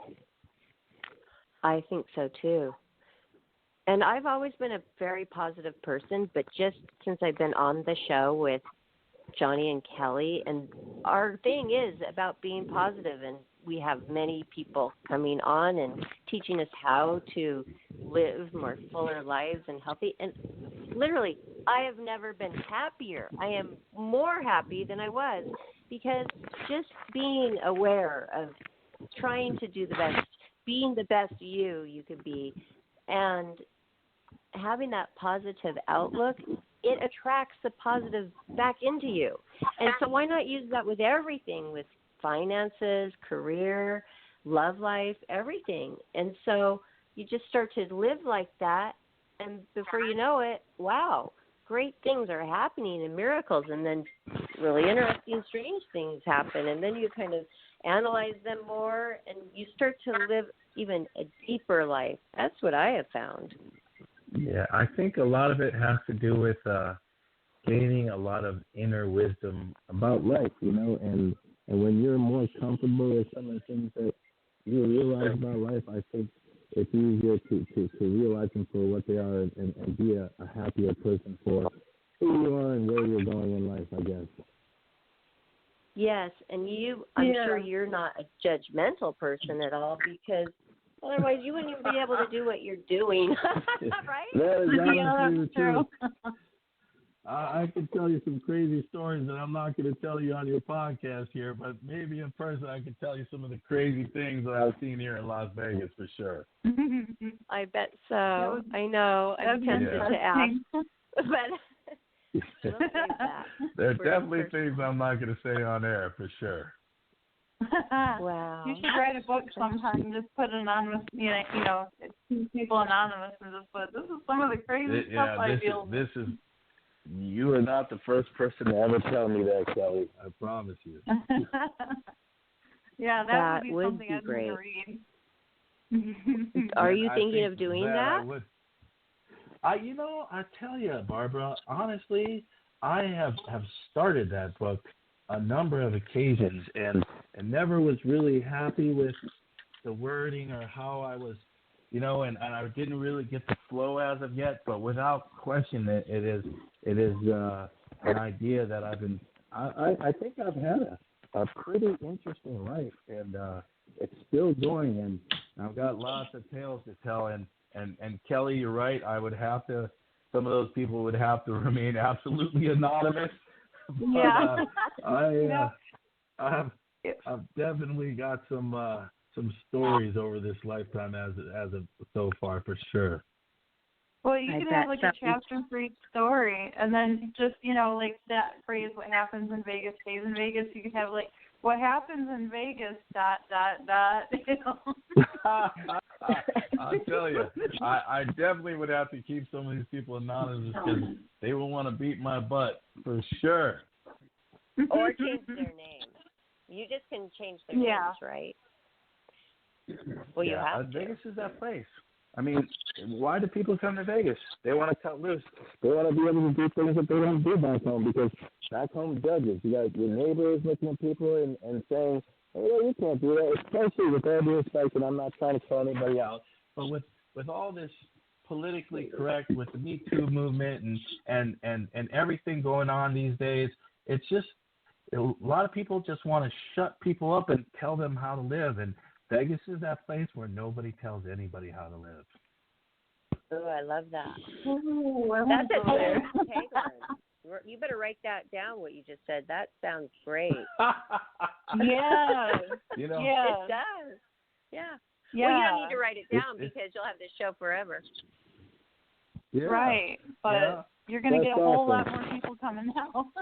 I think so too. And I've always been a very positive person, but just since I've been on the show with Johnny and Kelly, and our thing is about being positive, and we have many people coming on and teaching us how to live more fuller lives and healthy. And literally, I have never been happier. I am more happy than I was, because just being aware of trying to do the best, being the best you could be, and having that positive outlook, it attracts the positive back into you. And so why not use that with everything, with finances, career, love life, everything. And so you just start to live like that, and before you know it, wow, great things are happening and miracles, and then really interesting, strange things happen, and then you kind of analyze them more, and you start to live even a deeper life. That's what I have found. Yeah, I think a lot of it has to do with gaining a lot of inner wisdom about life, and when you're more comfortable with some of the things that you realize about life, I think it's easier to realize them for what they are and be a happier person for who you are and where you're going in life, I guess. Yes, and I'm sure you're not a judgmental person at all, because otherwise you wouldn't even be able to do what you're doing, right? That is honestly true. I could tell you some crazy stories that I'm not going to tell you on your podcast here, but maybe in person I can tell you some of the crazy things that I've seen here in Las Vegas for sure. I bet so. I know. I'm tempted to ask, but we'll save that. There are definitely things I'm not going to say on air for sure. Wow. You should write a book sometime. Just put anonymous, people anonymous, and just put, this is some of the crazy stuff I deal with. You are not the first person to ever tell me that, Kelly. I promise you. Yeah, that would be something be I'd great. want to read. Are you thinking of doing that? I tell you, Barbara, honestly, I have started that book a number of occasions and never was really happy with the wording or how I was, and I didn't really get the flow as of yet, but without question, it is an idea that I think I've had a pretty interesting life, and it's still going, and I've got lots of tales to tell, and Kelly, you're right, some of those people would have to remain absolutely anonymous. But, I've definitely got some stories over this lifetime as of so far, for sure. Well, you could have like a chapter for each story, and then just like that phrase, "What happens in Vegas stays in Vegas." You could have like, "What happens in Vegas." ... I'll tell you, I definitely would have to keep some of these people anonymous because they will want to beat my butt for sure. Or change their name. You just can change their names, right? Well, you have to. Vegas is that place. I mean, why do people come to Vegas? They want to cut loose. They want to be able to do things that they don't do back home, because back home judges. You got your neighbors looking at people and saying, "Hey, you can't do that," especially with all due respect, and I'm not trying to call anybody out, but with all this politically correct, with the Me Too movement and everything going on these days, it's just a lot of people just want to shut people up and tell them how to live, and Vegas is that place where nobody tells anybody how to live. Oh, I love that. Ooh, that's a good tagline. You better write that down, what you just said. That sounds great. Yeah. It does. Yeah. Well, you don't need to write it down because you'll have this show forever. Yeah. Right. But You're going to get a whole awesome. lot more people coming now.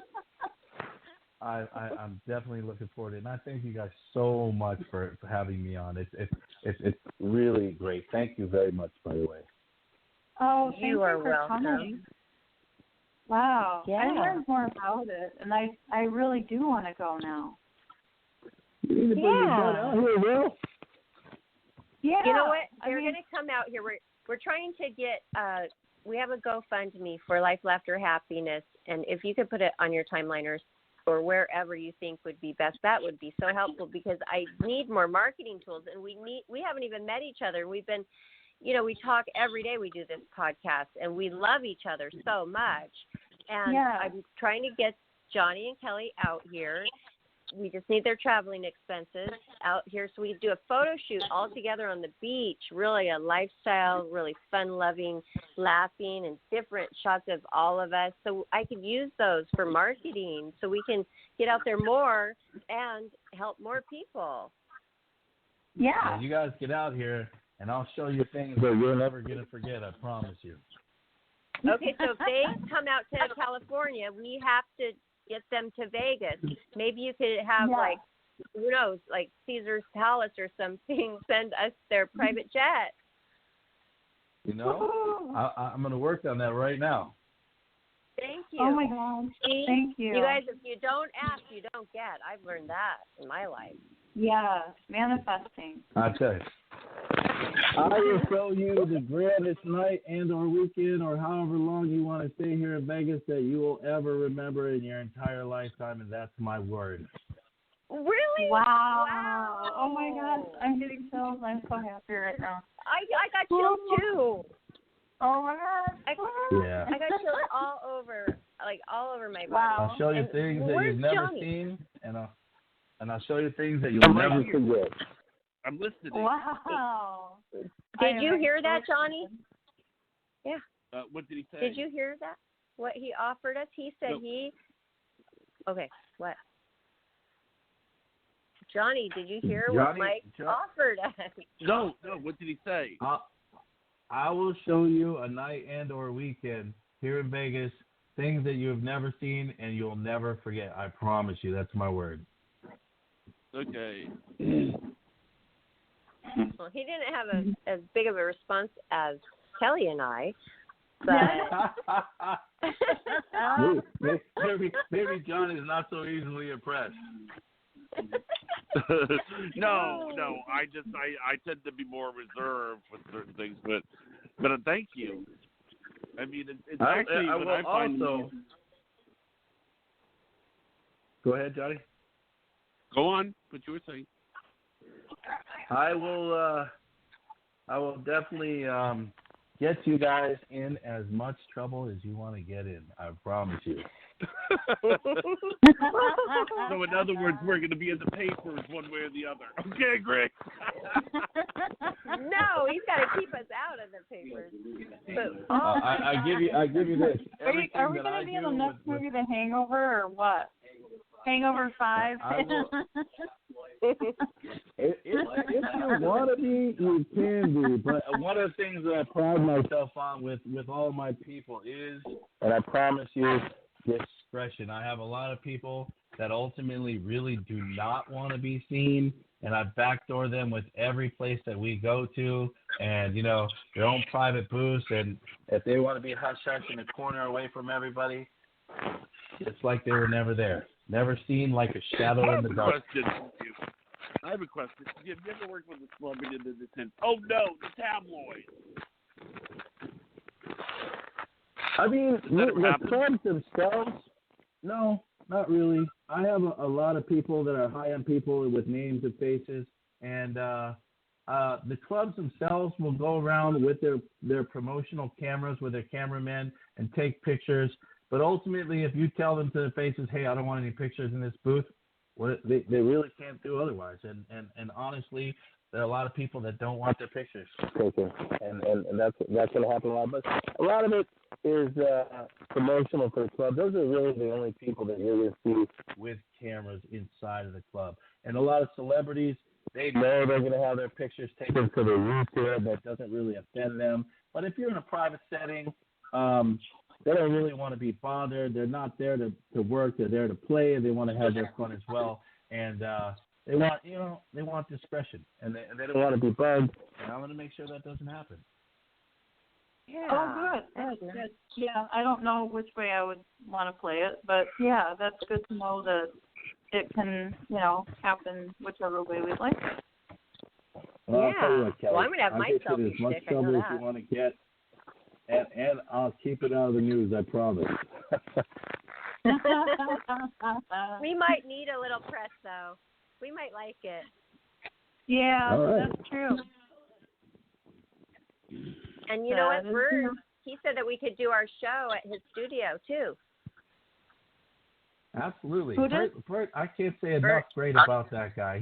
I'm definitely looking forward to it, and I thank you guys so much for having me on. It's really great. Thank you very much, by the way. Oh, thank you are for welcome. coming. Wow, Yeah. I learned more about it, and I really do want to go now. You need to put your butt out here, Will. Yeah. You know what? They're going to come out here. We're trying to get. We have a GoFundMe for Life, Laughter, Happiness, and if you could put it on your timeliners or wherever you think would be best, that would be so helpful because I need more marketing tools, and we haven't even met each other. We've been, we talk every day. We do this podcast, and we love each other so much. And I'm trying to get Johnny and Kelly out here. We just need their traveling expenses out here. So we do a photo shoot all together on the beach, really a lifestyle, really fun-loving, laughing, and different shots of all of us. So I could use those for marketing so we can get out there more and help more people. Yeah. You guys get out here, and I'll show you things that you're never going to forget, I promise you. Okay, so if they come out to California, we have to get them to Vegas. Maybe you could have who knows, like Caesar's Palace or something, send us their private jet. I'm going to work on that right now. Thank you. Oh my God. See? Thank you. You guys, if you don't ask, you don't get. I've learned that in my life. Yeah, manifesting. I tell you. I will show you the grandest night and or weekend or however long you want to stay here in Vegas that you will ever remember in your entire lifetime, and that's my word. Really? Wow. Oh my gosh, I'm getting chills. I'm so happy right now. I got chills too. Oh my God. I got chills all over my body. Wow. I'll show you things that you've never Johnny? Seen, and I'll show you things that you'll never forget. I'm listening. Wow. Did you hear that, Johnny? Yeah. What did he say? Did you hear that? What he offered us? He said Okay, what? Johnny, did you hear what Mike offered us? No. What did he say? I will show you a night and or weekend here in Vegas, things that you have never seen and you'll never forget. I promise you. That's my word. Okay. Well, he didn't have as big of a response as Kelly and I, but maybe John is not so easily impressed. No. I tend to be more reserved with certain things, but thank you. I mean, it's actually I what will I find. Also. Go ahead, Johnny. Go on. What you were saying. I will definitely get you guys in as much trouble as you want to get in. I promise you. So in other words, we're going to be in the papers one way or the other. Okay, Greg. No, he's got to keep us out of the papers. I give you this. Are we going to be in the next movie, The Hangover, or what? Hangover 5. If you want to be, you can be. But one of the things that I pride myself on with all my people is, and I promise you, discretion. I have a lot of people that ultimately really do not want to be seen, and I backdoor them with every place that we go to, and their own private booths. And if they want to be hush-hush in a corner away from everybody, it's like they were never there. Never seen like a shadow in the dark. I have a question. Have you ever worked with a celebrity in the tent? Oh no, the tabloids. I mean, the clubs themselves, no, not really. I have a lot of people that are high-end people with names and faces, and the clubs themselves will go around with their promotional cameras, with their cameramen, and take pictures. But ultimately, if you tell them to their faces, hey, I don't want any pictures in this booth, they really can't do otherwise. And honestly, there are a lot of people that don't want their pictures taken, and that's going to happen a lot. But a lot of it is promotional for the club. Those are really the only people that you're going to see with cameras inside of the club. And a lot of celebrities, they know they're going to have their pictures taken for the root there. That doesn't really offend them. But if you're in a private setting, they don't really want to be bothered. They're not there to work. They're there to play, and they want to have their fun as well. And they want discretion, and they don't want to be bugged. And I'm going to make sure that doesn't happen. Yeah. Oh, good. Yeah, I don't know which way I would want to play it, but yeah, that's good to know that it can, happen whichever way we like it. Well, I'll tell you what, Kelly. Well, I'm going to have my I'll get you as much trouble as you want to get, and I'll keep it out of the news, I promise. We might need a little press, though. We might like it. Yeah, right. That's true. And you know what, Bert, he said that we could do our show at his studio, too. Absolutely. Who did? Bert, I can't say enough great about that guy.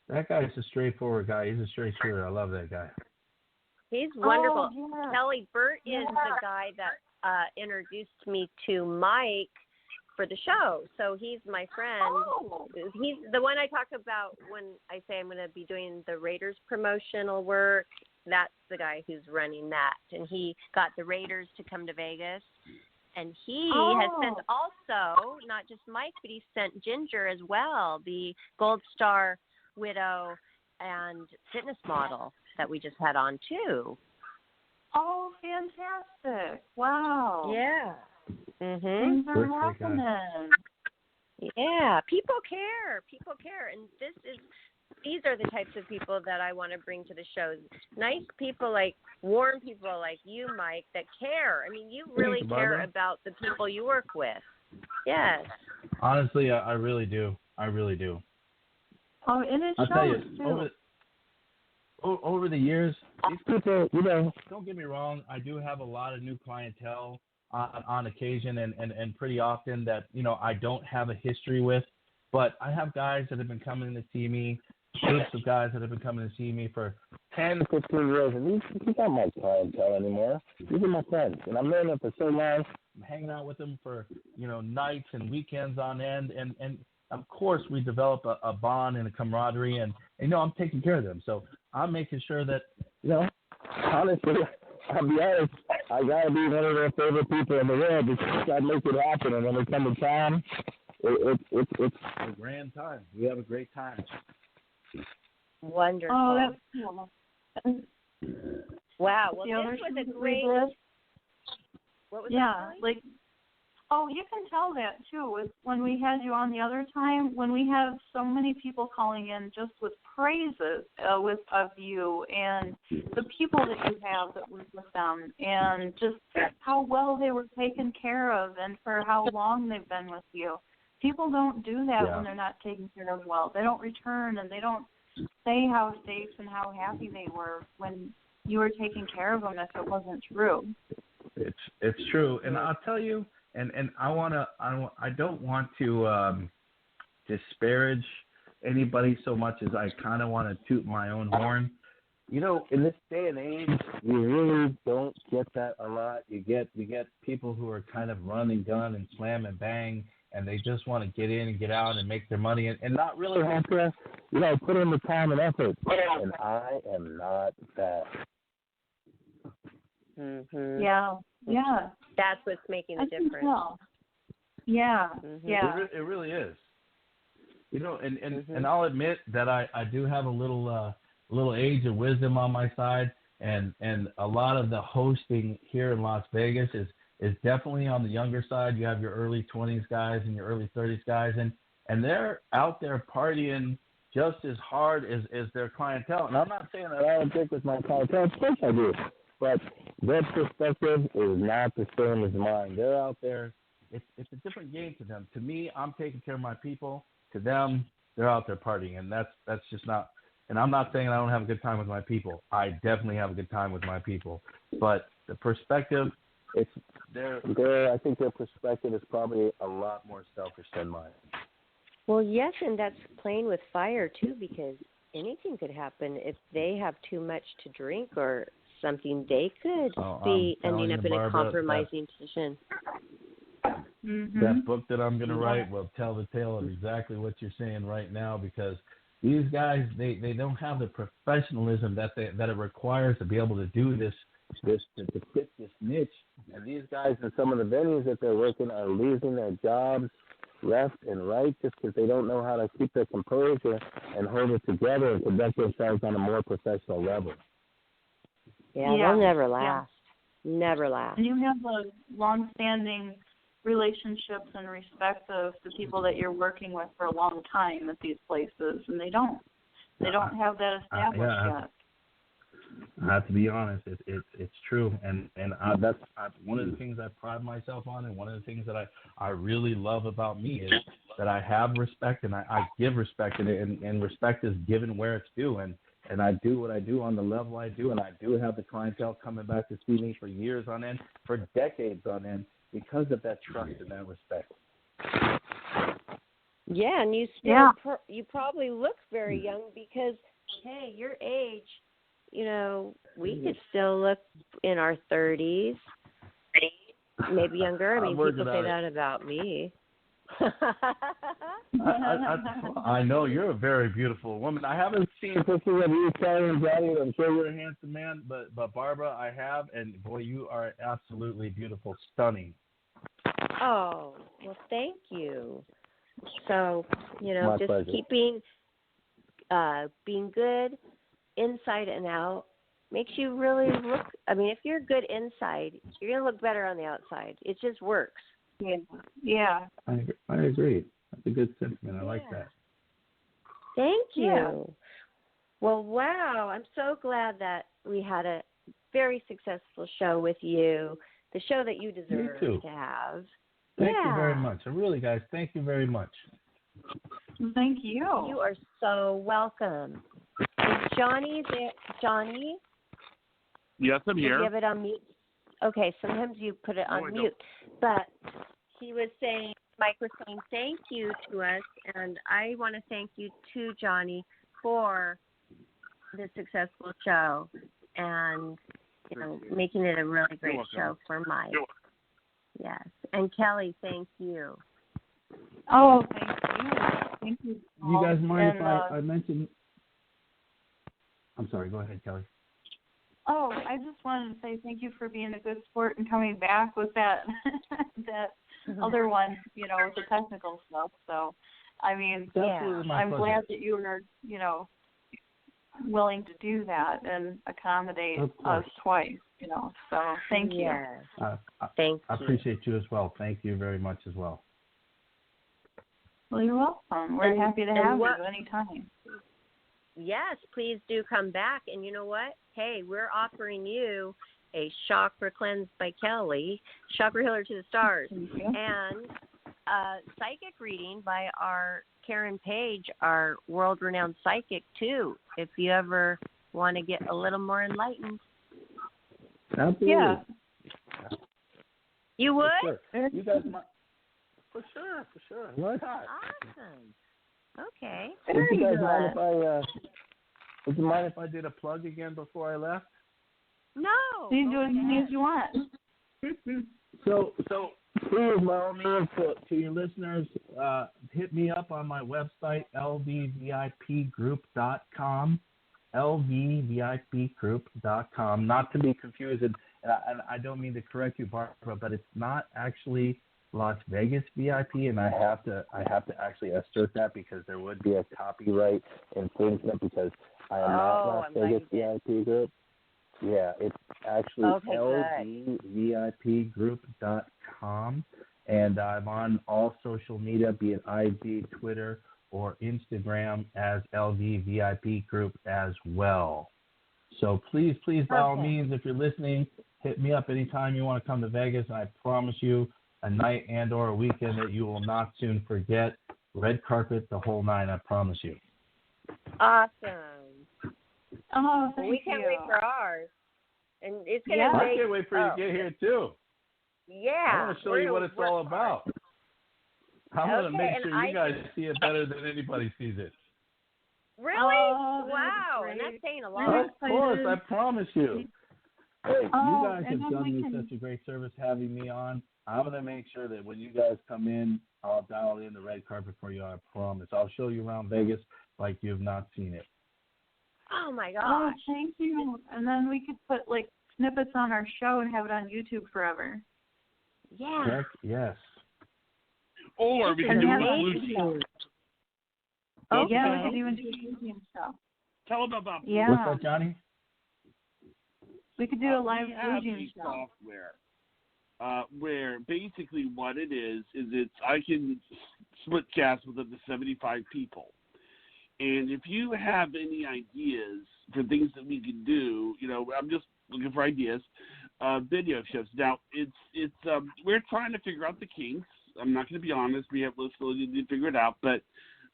That guy's a straightforward guy. He's a straight shooter. I love that guy. He's wonderful. Oh, yeah. Kelly, Bert is the guy that introduced me to Mike for the show. So he's my friend. Oh. He's the one I talk about when I say I'm going to be doing the Raiders promotional work. That's the guy who's running that. And he got the Raiders to come to Vegas. And he has sent also, not just Mike, but he sent Ginger as well, the Gold Star widow and fitness model that we just had on, too. Oh, fantastic. Wow. Yeah. Things are happening. Yeah. People care. And these are the types of people that I want to bring to the shows. Nice people, warm people like you, Mike, that care. I mean, you really care about the people you work with. Yes. Honestly, I really do. Oh, and it I'll shows, tell you, too. over the years, these people, don't get me wrong, I do have a lot of new clientele on occasion and pretty often that, I don't have a history with. But I have guys that have been coming to see me, groups of guys that have been coming to see me for 10, 15 years, and these aren't my clientele anymore. These are my friends, and I'm knowing them for so long. I'm hanging out with them for, nights and weekends on end, and of course we develop a bond and a camaraderie, and I'm taking care of them. So I'm making sure that, honestly, I'll be honest, I got to be one of their favorite people in the world because I make it happen, and when they come to town, it's a grand time. We have a great time. Wonderful. Oh, that's cool. Wow. Well, this was a great. What was that? You can tell that too. With when we had you on the other time, when we have so many people calling in just with praises of you and the people that you have that work with them, and just how well they were taken care of, and for how long they've been with you. People don't do that when they're not taken care of well. They don't return, and they don't say how safe and how happy they were when you were taking care of them if it wasn't true. It's true, and I'll tell you, and I don't want to disparage anybody so much as I kind of want to toot my own horn. In this day and age, you really don't get that a lot. You get people who are kind of run and gun and slam and bang, and they just want to get in and get out and make their money and not really have to, put in the time and effort. And I am not that. Mm-hmm. Yeah. That's what's making the difference. So. Yeah. Mm-hmm. Yeah. It really is. And I'll admit that I do have a little age of wisdom on my side, and a lot of the hosting here in Las Vegas is definitely on the younger side. You have your early 20s guys and your early 30s guys, and they're out there partying just as hard as their clientele. And I'm not saying that I don't drink with my clientele. Of course I do. But their perspective is not the same as mine. They're out there. It's a different game to them. To me, I'm taking care of my people. To them, they're out there partying, and that's just not. And I'm not saying I don't have a good time with my people. I definitely have a good time with my people. But the perspective, I think their perspective is probably a lot more selfish than mine. Well, yes, and that's playing with fire too, because anything could happen if they have too much to drink or something. They could be ending up in a compromising position. Mm-hmm. That book that I'm going to write will tell the tale of exactly what you're saying right now, because these guys, they don't have the professionalism that it requires to be able to do this to fit this niche. And these guys in some of the venues that they're working are losing their jobs left and right just because they don't know how to keep their composure and hold it together and conduct themselves on a more professional level. Yeah, they'll never last. Never last. And you have a long-standing relationships and respect of the people that you're working with for a long time at these places, and they don't have that established yet. I have to be honest. It's true, and that's one of the things I pride myself on, and one of the things that I really love about me is that I have respect, and I give respect, and respect is given where it's due, and I do what I do on the level I do, and I do have the clientele coming back to see me for years on end, for decades on end, because of that trust and that respect. Yeah, and you still you probably look very young because, hey, your age, you know, we could still look in our 30s, maybe younger. I mean, people say that about me. I know you're a very beautiful woman. I haven't seen pictures of you, Kelly and Daddy. I'm sure you're a handsome man, but Barbara, I have, and boy, you are absolutely beautiful, stunning. Oh, well, thank you. So, you know, My just pleasure. keep being good inside and out makes you really look. I mean, if you're good inside, you're gonna look better on the outside. It just works. Yeah. I agree. That's a good sentiment. I like that. Thank you. Yeah. Well, wow. I'm so glad that we had a very successful show with you, the show that you deserve to have. Thank you very much. Really, guys, thank you very much. Thank you. You are so welcome. Is Johnny there? Johnny? Yes, I'm here. You have it on mute? Okay, sometimes you put it on mute. But he was saying, Mike was saying thank you to us, and I want to thank you too, Johnny, for the successful show and, you know, making it a really great show for Mike. Yes. And Kelly, thank you. Oh, thank you. Thank you. You guys mind if I mention? I'm sorry. Go ahead, Kelly. Oh, I just wanted to say thank you for being a good sport and coming back with that that other one, you know, with the technical stuff. So, I mean, I'm glad that you were, you know, willing to do that and accommodate us twice, you know. So, thank you. Thank you. I appreciate you as well. Thank you very much as well. Well, you're welcome. We're happy to have you anytime. Yes, please do come back. And you know what? Hey, we're offering you a Chakra Cleanse by Kelly, Chakra Healer to the Stars, and a psychic reading by our Karen Page, our world-renowned psychic, too, if you ever want to get a little more enlightened. Absolutely. Yeah. You would? For sure. You guys might. For sure. Why not? Awesome. Okay. Would you guys mind if I did a plug again before I left? No. You do as many as you want. So please, by all means, to your listeners, hit me up on my website, lvvipgroup.com, lvvipgroup.com. Not to be confused, and I don't mean to correct you, Barbara, but it's not actually Las Vegas VIP, and I have to actually assert that because there would be a copyright infringement because I am not Las Vegas VIP Group. Yeah, it's actually lvvipgroup.com, and I'm on all social media, be it IG, Twitter, or Instagram as LVVIP Group as well. So please, by all means, if you're listening, hit me up anytime you want to come to Vegas, and I promise you a night and or a weekend that you will not soon forget. Red carpet, the whole nine, I promise you. Awesome. Oh, thank we can't wait for ours. And it's going to I can't wait for you to get here, too. Yeah. I want to show you what it's all about. I'm going to make sure you guys see it better than anybody sees it. Really? Oh, wow. And that's saying a lot. Of course, I promise you. Hey, you guys have done me such a great service having me on. I'm going to make sure that when you guys come in, I'll dial in the red carpet for you, I promise. I'll show you around Vegas like you've not seen it. Oh, my gosh. Oh, thank you. And then we could put, like, snippets on our show and have it on YouTube forever. Yeah. Heck, yes. Or we can do it with Lucy. Oh, Okay. yeah, we could even do Lucy and stuff. Tell them about Yeah. What's that, Johnny? We could do a live we have Lucy and a stuff. software where basically what it is it's I can split cast with up to 75 people. And if you have any ideas for things that we can do, I'm just looking for ideas, video shows. Now, it's we're trying to figure out the kinks. I'm not going to be honest. We have let's to figure it out. But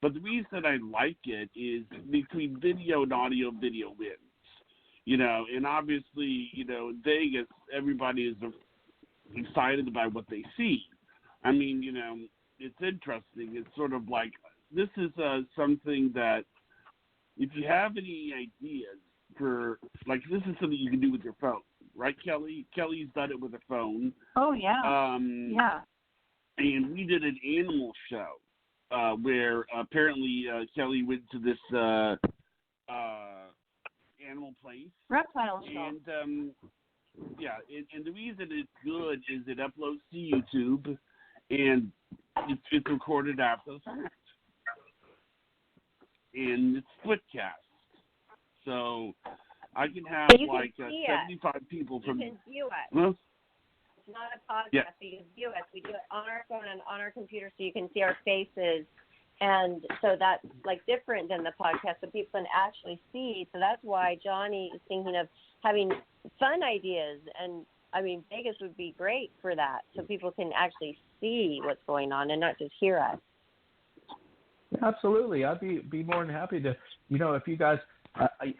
the reason I like it is between video and audio, video wins. And obviously, in Vegas, everybody is excited about what they see. I mean, it's interesting. It's sort of like this is something that if you have any ideas for, like, this is something you can do with your phone, right, Kelly? Kelly's done it with her phone. Oh, yeah. Yeah. And we did an animal show where apparently Kelly went to this animal place. Reptile show. And, and the reason it's good is it uploads to YouTube, and it's recorded after the fact. And it's split-cast. So I can have, like, 75 people from... You can view it. Huh? It's not a podcast, Yeah. so you can view it. We do it on our phone and on our computer so you can see our faces. And so that's, like, different than the podcast, so people can actually see. So that's why Johnny is thinking of having fun ideas. And, I mean, Vegas would be great for that, so people can actually see what's going on and not just hear us. Absolutely. I'd be more than happy to, if you guys,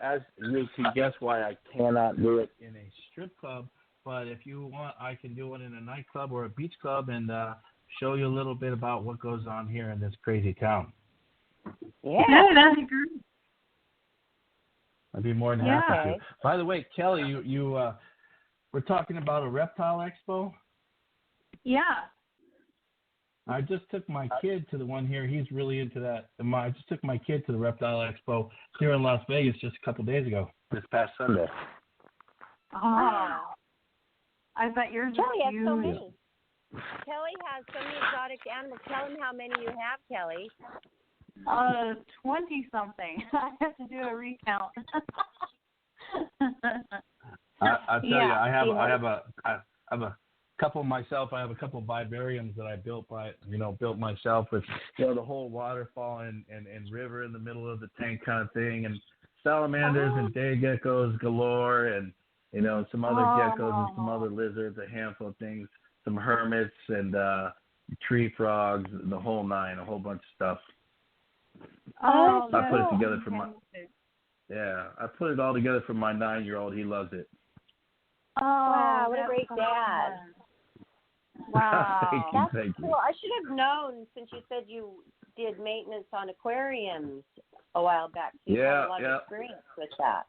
as you can guess why I cannot do it in a strip club, but if you want, I can do it in a nightclub or a beach club and show you a little bit about what goes on here in this crazy town. Yeah, that'd be great. I'd be more than happy to. By the way, Kelly, you we're talking about a reptile expo? Yeah. I just took my kid to the one here. He's really into that. I just took my kid to the Reptile Expo here in Las Vegas just a couple of days ago, this past Sunday. Oh. I bet yours is Kelly has huge. so many. Kelly has so many exotic animals. Tell him how many you have, Kelly. 20-something. I have to do a recount. I tell you, I have a couple myself. I have a couple vivariums that I built myself with, the whole waterfall and river in the middle of the tank kind of thing, and salamanders and day geckos galore, and some other geckos and some other lizards, a handful of things, some hermits and tree frogs, the whole nine, a whole bunch of stuff. Oh, I put it together for I put it all together for my 9-year-old. He loves it. Oh, wow, what a great dad. Wow. Thank you. Cool. I should have known, since you said you did maintenance on aquariums a while back. So you have a lot of experience with that.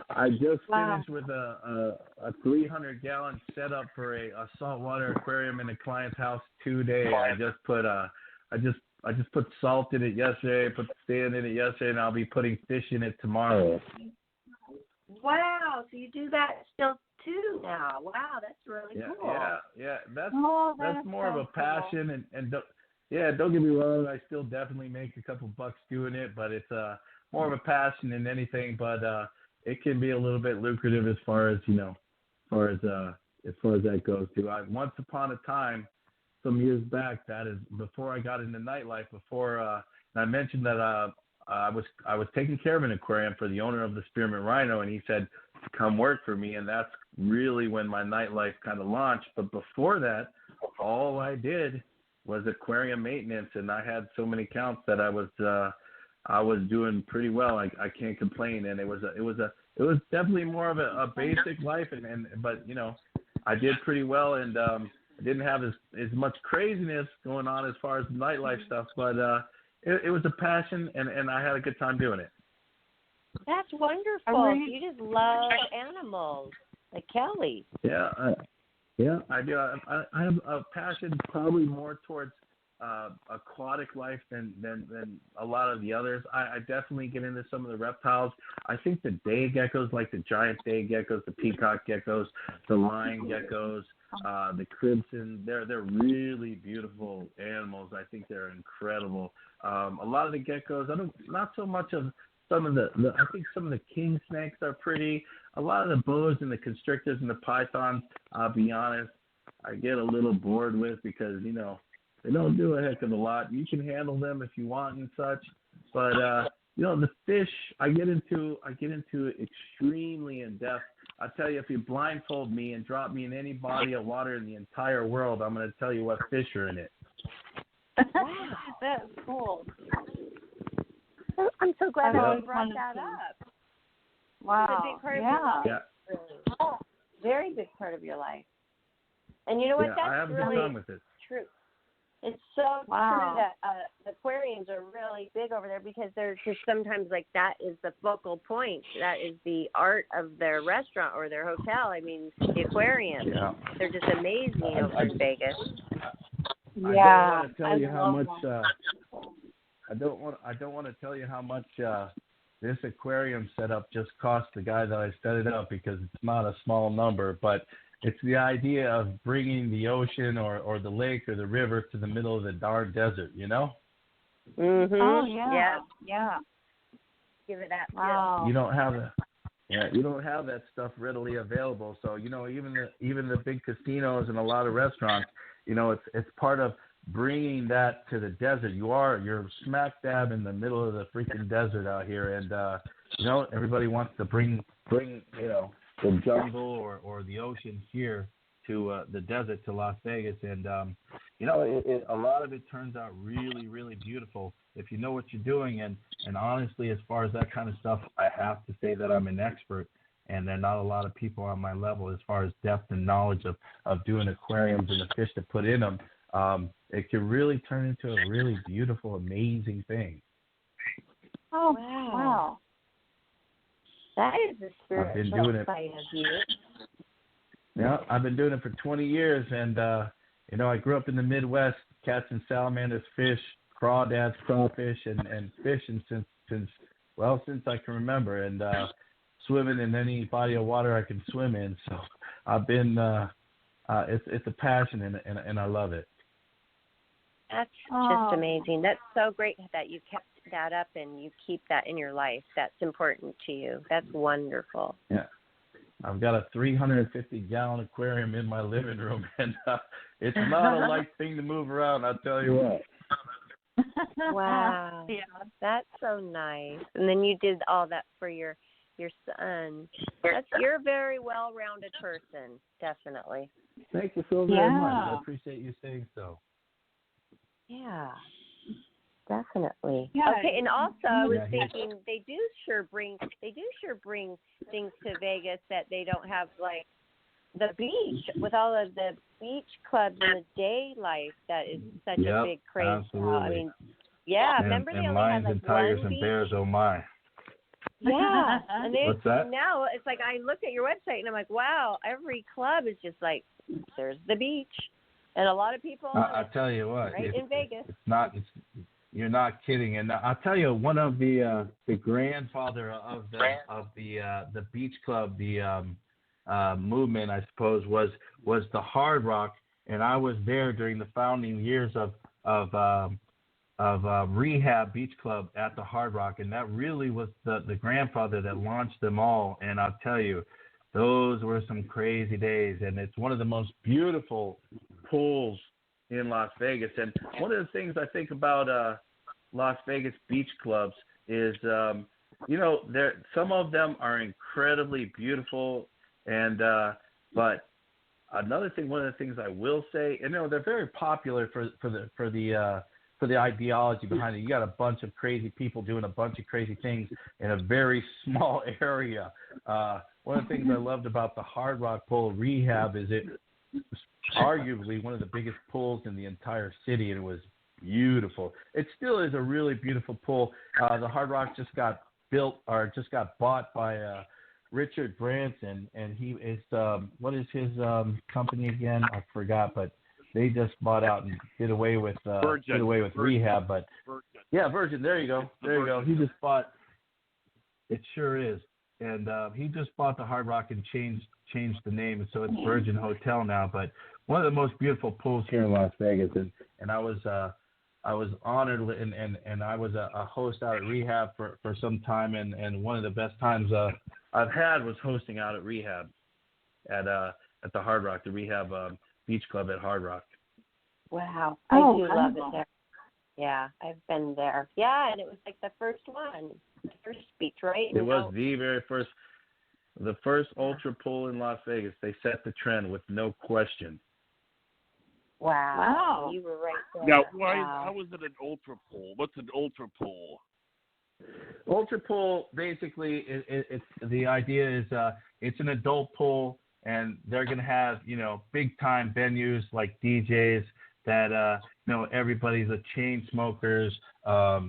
I just finished with a 300-gallon setup for a saltwater aquarium in a client's house today. I just put salt in it yesterday, put sand in it yesterday, and I'll be putting fish in it tomorrow. Wow, so you do that still too now. Wow, that's really cool. Yeah. That's more of a passion, and don't get me wrong, I still definitely make a couple bucks doing it, but it's more of a passion than anything. But it can be a little bit lucrative as far as that goes too. Once upon a time, some years back, that is before I got into nightlife. I mentioned that I was taking care of an aquarium for the owner of the Spearmint Rhino, and he said, "Come work for me," and that's really when my nightlife kind of launched. But before that, all I did was aquarium maintenance, and I had so many counts that I was doing pretty well. I can't complain, and it was definitely more of a basic life, but I did pretty well, and I didn't have as much craziness going on as far as nightlife stuff, but it was a passion, and I had a good time doing it. That's wonderful. You just love animals, like Kelly. Yeah, I do. I have a passion probably more towards aquatic life than a lot of the others. I definitely get into some of the reptiles. I think the day geckos, like the giant day geckos, the peacock geckos, the lion geckos, the crimson, they're really beautiful animals. I think they're incredible. A lot of the geckos, not so much of some of the I think some of the king snakes are pretty. A lot of the boas and the constrictors and the pythons, I'll be honest, I get a little bored with because, they don't do a heck of a lot. You can handle them if you want and such, but the fish I get into extremely in depth. I tell you, if you blindfold me and drop me in any body of water in the entire world, I'm going to tell you what fish are in it. Wow, that's cool. I'm so glad that you I've brought always that wanted to. up. Wow. It's a big part of your life. Yeah. Really. Very big part of your life. And you know what? Yeah, That's I have really fun with it. true. It's so Wow. true that aquariums are really big over there because they're just sometimes like that is the focal point. That is the art of their restaurant or their hotel. I mean, the aquariums. Yeah. They're just amazing over in Vegas. I Yeah. don't want to tell you how much. them. I don't want to tell you how much this aquarium setup just cost the guy that I set it up because it's not a small number, but it's the idea of bringing the ocean or the lake or the river to the middle of the darn desert, Mhm. Oh, yeah. Yeah. Yeah. Give it that. Wow. You don't have you don't have that stuff readily available. So even the big casinos and a lot of restaurants, it's part of bringing that to the desert. You're smack dab in the middle of the freaking desert out here, and everybody wants to bring the jungle or the ocean here to the desert to Las Vegas, and a lot of it turns out really, really beautiful if you know what you're doing. And honestly, as far as that kind of stuff, I have to say that I'm an expert, and there are not a lot of people on my level as far as depth and knowledge of doing aquariums and the fish to put in them. It can really turn into a really beautiful, amazing thing. Oh, Wow. wow. That is the I've been spiritual doing it. side of you. Yeah, I've been doing it for 20 years, and I grew up in the Midwest catching salamanders, fish, crawdads, crawfish, and fishing since I can remember, and swimming in any body of water I can swim in. So I've been it's a passion, and I love it. That's just amazing. That's so great that you kept that up and you keep that in your life. That's important to you. That's wonderful. Yeah. I've got a 350-gallon aquarium in my living room, and it's not a light thing to move around, I'll tell you what. Wow. Yeah. That's so nice. And then you did all that for your son. You're a very well-rounded person, definitely. Thank you so very much. I appreciate you saying so. Yeah. Definitely. Yeah. Okay, and also I was Yeah, thinking they do sure bring things to Vegas that they don't have, like the beach with all of the beach clubs and the day life. That is such a big craze. Absolutely. I mean, yeah. And, remember they and only lions had like and tigers one and beach? bears, oh my. Yeah. And What's that? now it's like I look at your website and I'm like, wow, every club is just like there's the beach, and a lot of people. I tell you what, right in Vegas. You're not kidding. And I'll tell you, one of the grandfather of the beach club, the movement, I suppose, was the Hard Rock, and I was there during the founding years of Rehab Beach Club at the Hard Rock, and that really was the grandfather that launched them all. And I'll tell you, those were some crazy days, and it's one of the most beautiful pools in Las Vegas. And one of the things I think about Las Vegas beach clubs is, some of them are incredibly beautiful, and but one of the things I will say, and they're very popular for the ideology behind it. You got a bunch of crazy people doing a bunch of crazy things in a very small area. One of the things I loved about the Hard Rock Pool Rehab is it arguably one of the biggest pools in the entire city, and it was beautiful. It still is a really beautiful pool. The Hard Rock just got bought by Richard Branson, and he is what is his company again? I forgot, but they just bought out and did away with Virgin. rehab. But Virgin. yeah, Virgin. There you go. There you go. He just bought. It sure is, and he just bought the Hard Rock and changed the name, and so it's Virgin Hotel now. But one of the most beautiful pools here in Las Vegas, and I was honored, and I was a host out at rehab for some time, and one of the best times I've had was hosting out at rehab at the Hard Rock, the rehab beach club at Hard Rock. Wow, I do love it there. Yeah, I've been there. Yeah, and it was like the first one, the first beach, right? It was the very first, the first ultra pool in Las Vegas. They set the trend with no question. Wow. You were right there. Now, how is it an ultra pool? What's an ultra pool? Ultra pool, basically, it's the idea is it's an adult pool, and they're going to have, big time venues like DJs that, everybody's a chain smokers, a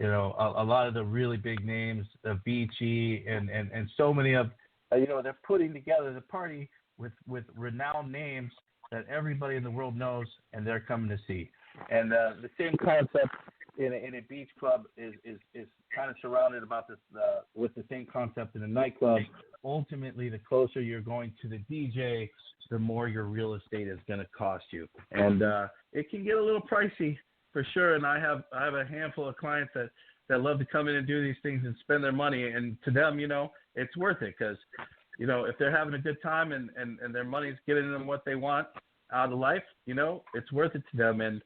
lot of the really big names, Avicii and so many of, they're putting together the party with renowned names that everybody in the world knows, and they're coming to see. And the same concept in a beach club is kind of surrounded about this with the same concept in a nightclub. Ultimately, the closer you're going to the DJ, the more your real estate is going to cost you, and it can get a little pricey for sure. And I have a handful of clients that love to come in and do these things and spend their money, and to them, it's worth it because if they're having a good time and their money's getting them what they want out of life, it's worth it to them, and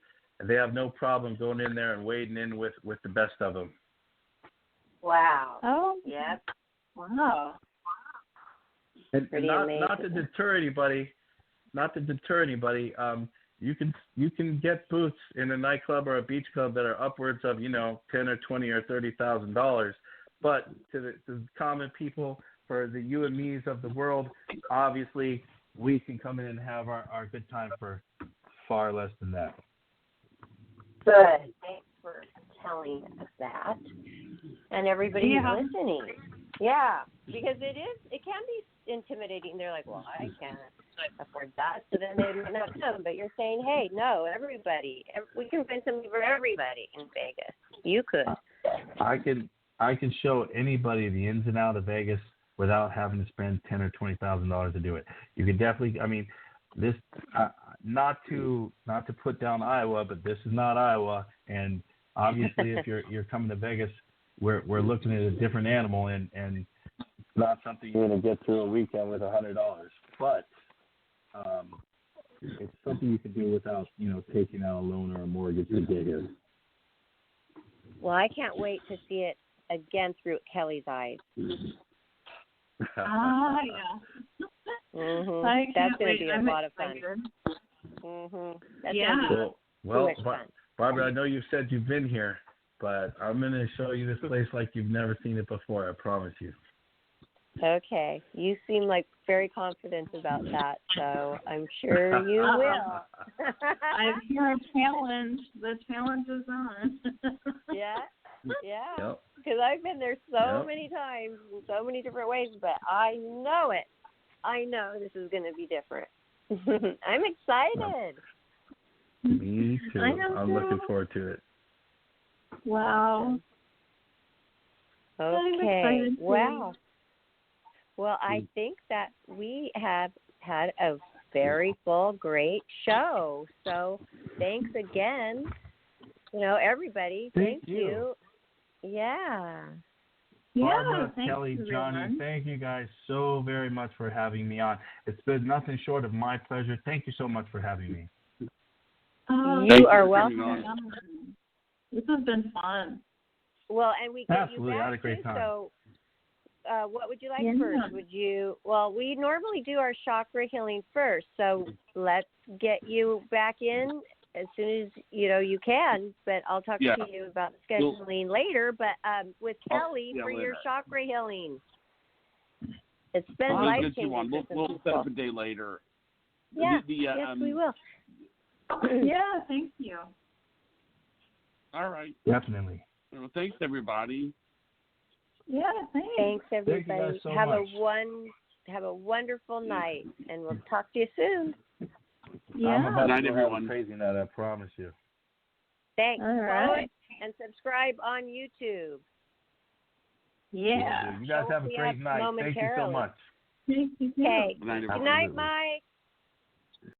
they have no problem going in there and wading in with the best of them. Wow. Oh. Yep. Wow. And amazing. Not to deter anybody. You can get booths in a nightclub or a beach club that are upwards of $10 or $20 or $30,000. But to the common people, for the you and me's of the world, obviously we can come in and have our good time for far less than that. Good. Thanks for telling us that. And everybody who's listening. Yeah, because it can be intimidating. They're like, well, I can't afford that. So then they might not come. But you're saying, hey, no, everybody. We can find something for everybody in Vegas. You could. I can show anybody the ins and outs of Vegas without having to spend $10,000 or $20,000 to do it. You could definitely. I mean, this not to put down Iowa, but this is not Iowa, and obviously, if you're coming to Vegas, we're looking at a different animal, and it's not something you're going to get through a weekend with $100. But it's something you can do without taking out a loan or a mortgage to get here. Well, I can't wait to see it again through Kelly's eyes. Yeah. Mm-hmm. That's going to be a lot of fun. Mm-hmm. That's going to be well, fun. Barbara, I know you've said you've been here, but I'm going to show you this place like you've never seen it before. I promise you. Okay. You seem like very confident about that, so I'm sure you will. I hear a challenge. The challenge is on. Yeah. Yep. Because I've been there so many times in so many different ways, but I know it. I know this is going to be different. I'm excited. Me too. I'm looking forward to it. Wow. Okay. Wow. Well, I think that we have had a very full, great show. So thanks again. Everybody. Thank you. Yeah. Barbara, thanks, Kelly, Johnny, thank you guys so very much for having me on. It's been nothing short of my pleasure. Thank you so much for having me. You are welcome. This has been fun. Well, and we get Absolutely. you back I had a great too, time. so what would you like first? We normally do our chakra healing first, so let's get you back in as soon as you can, but I'll talk to you about scheduling later. But with Kelly for your chakra healing, it's been life-changing. We'll set up a day later. Yeah, yes, we will. Yeah, thank you. All right. Definitely. Well, thanks, everybody. Yeah, thanks. Thanks, everybody. Thank you guys so have much. Have a wonderful night, and we'll talk to you soon. Yeah. I'm about Night, to have a everyone. crazy night, I promise you. Thanks. All Follow right. and subscribe on YouTube. Yeah. You guys have a great night. Thank you so momentarily. much. Thank you. Okay. Good night, Good everyone. night, Absolutely. Mike.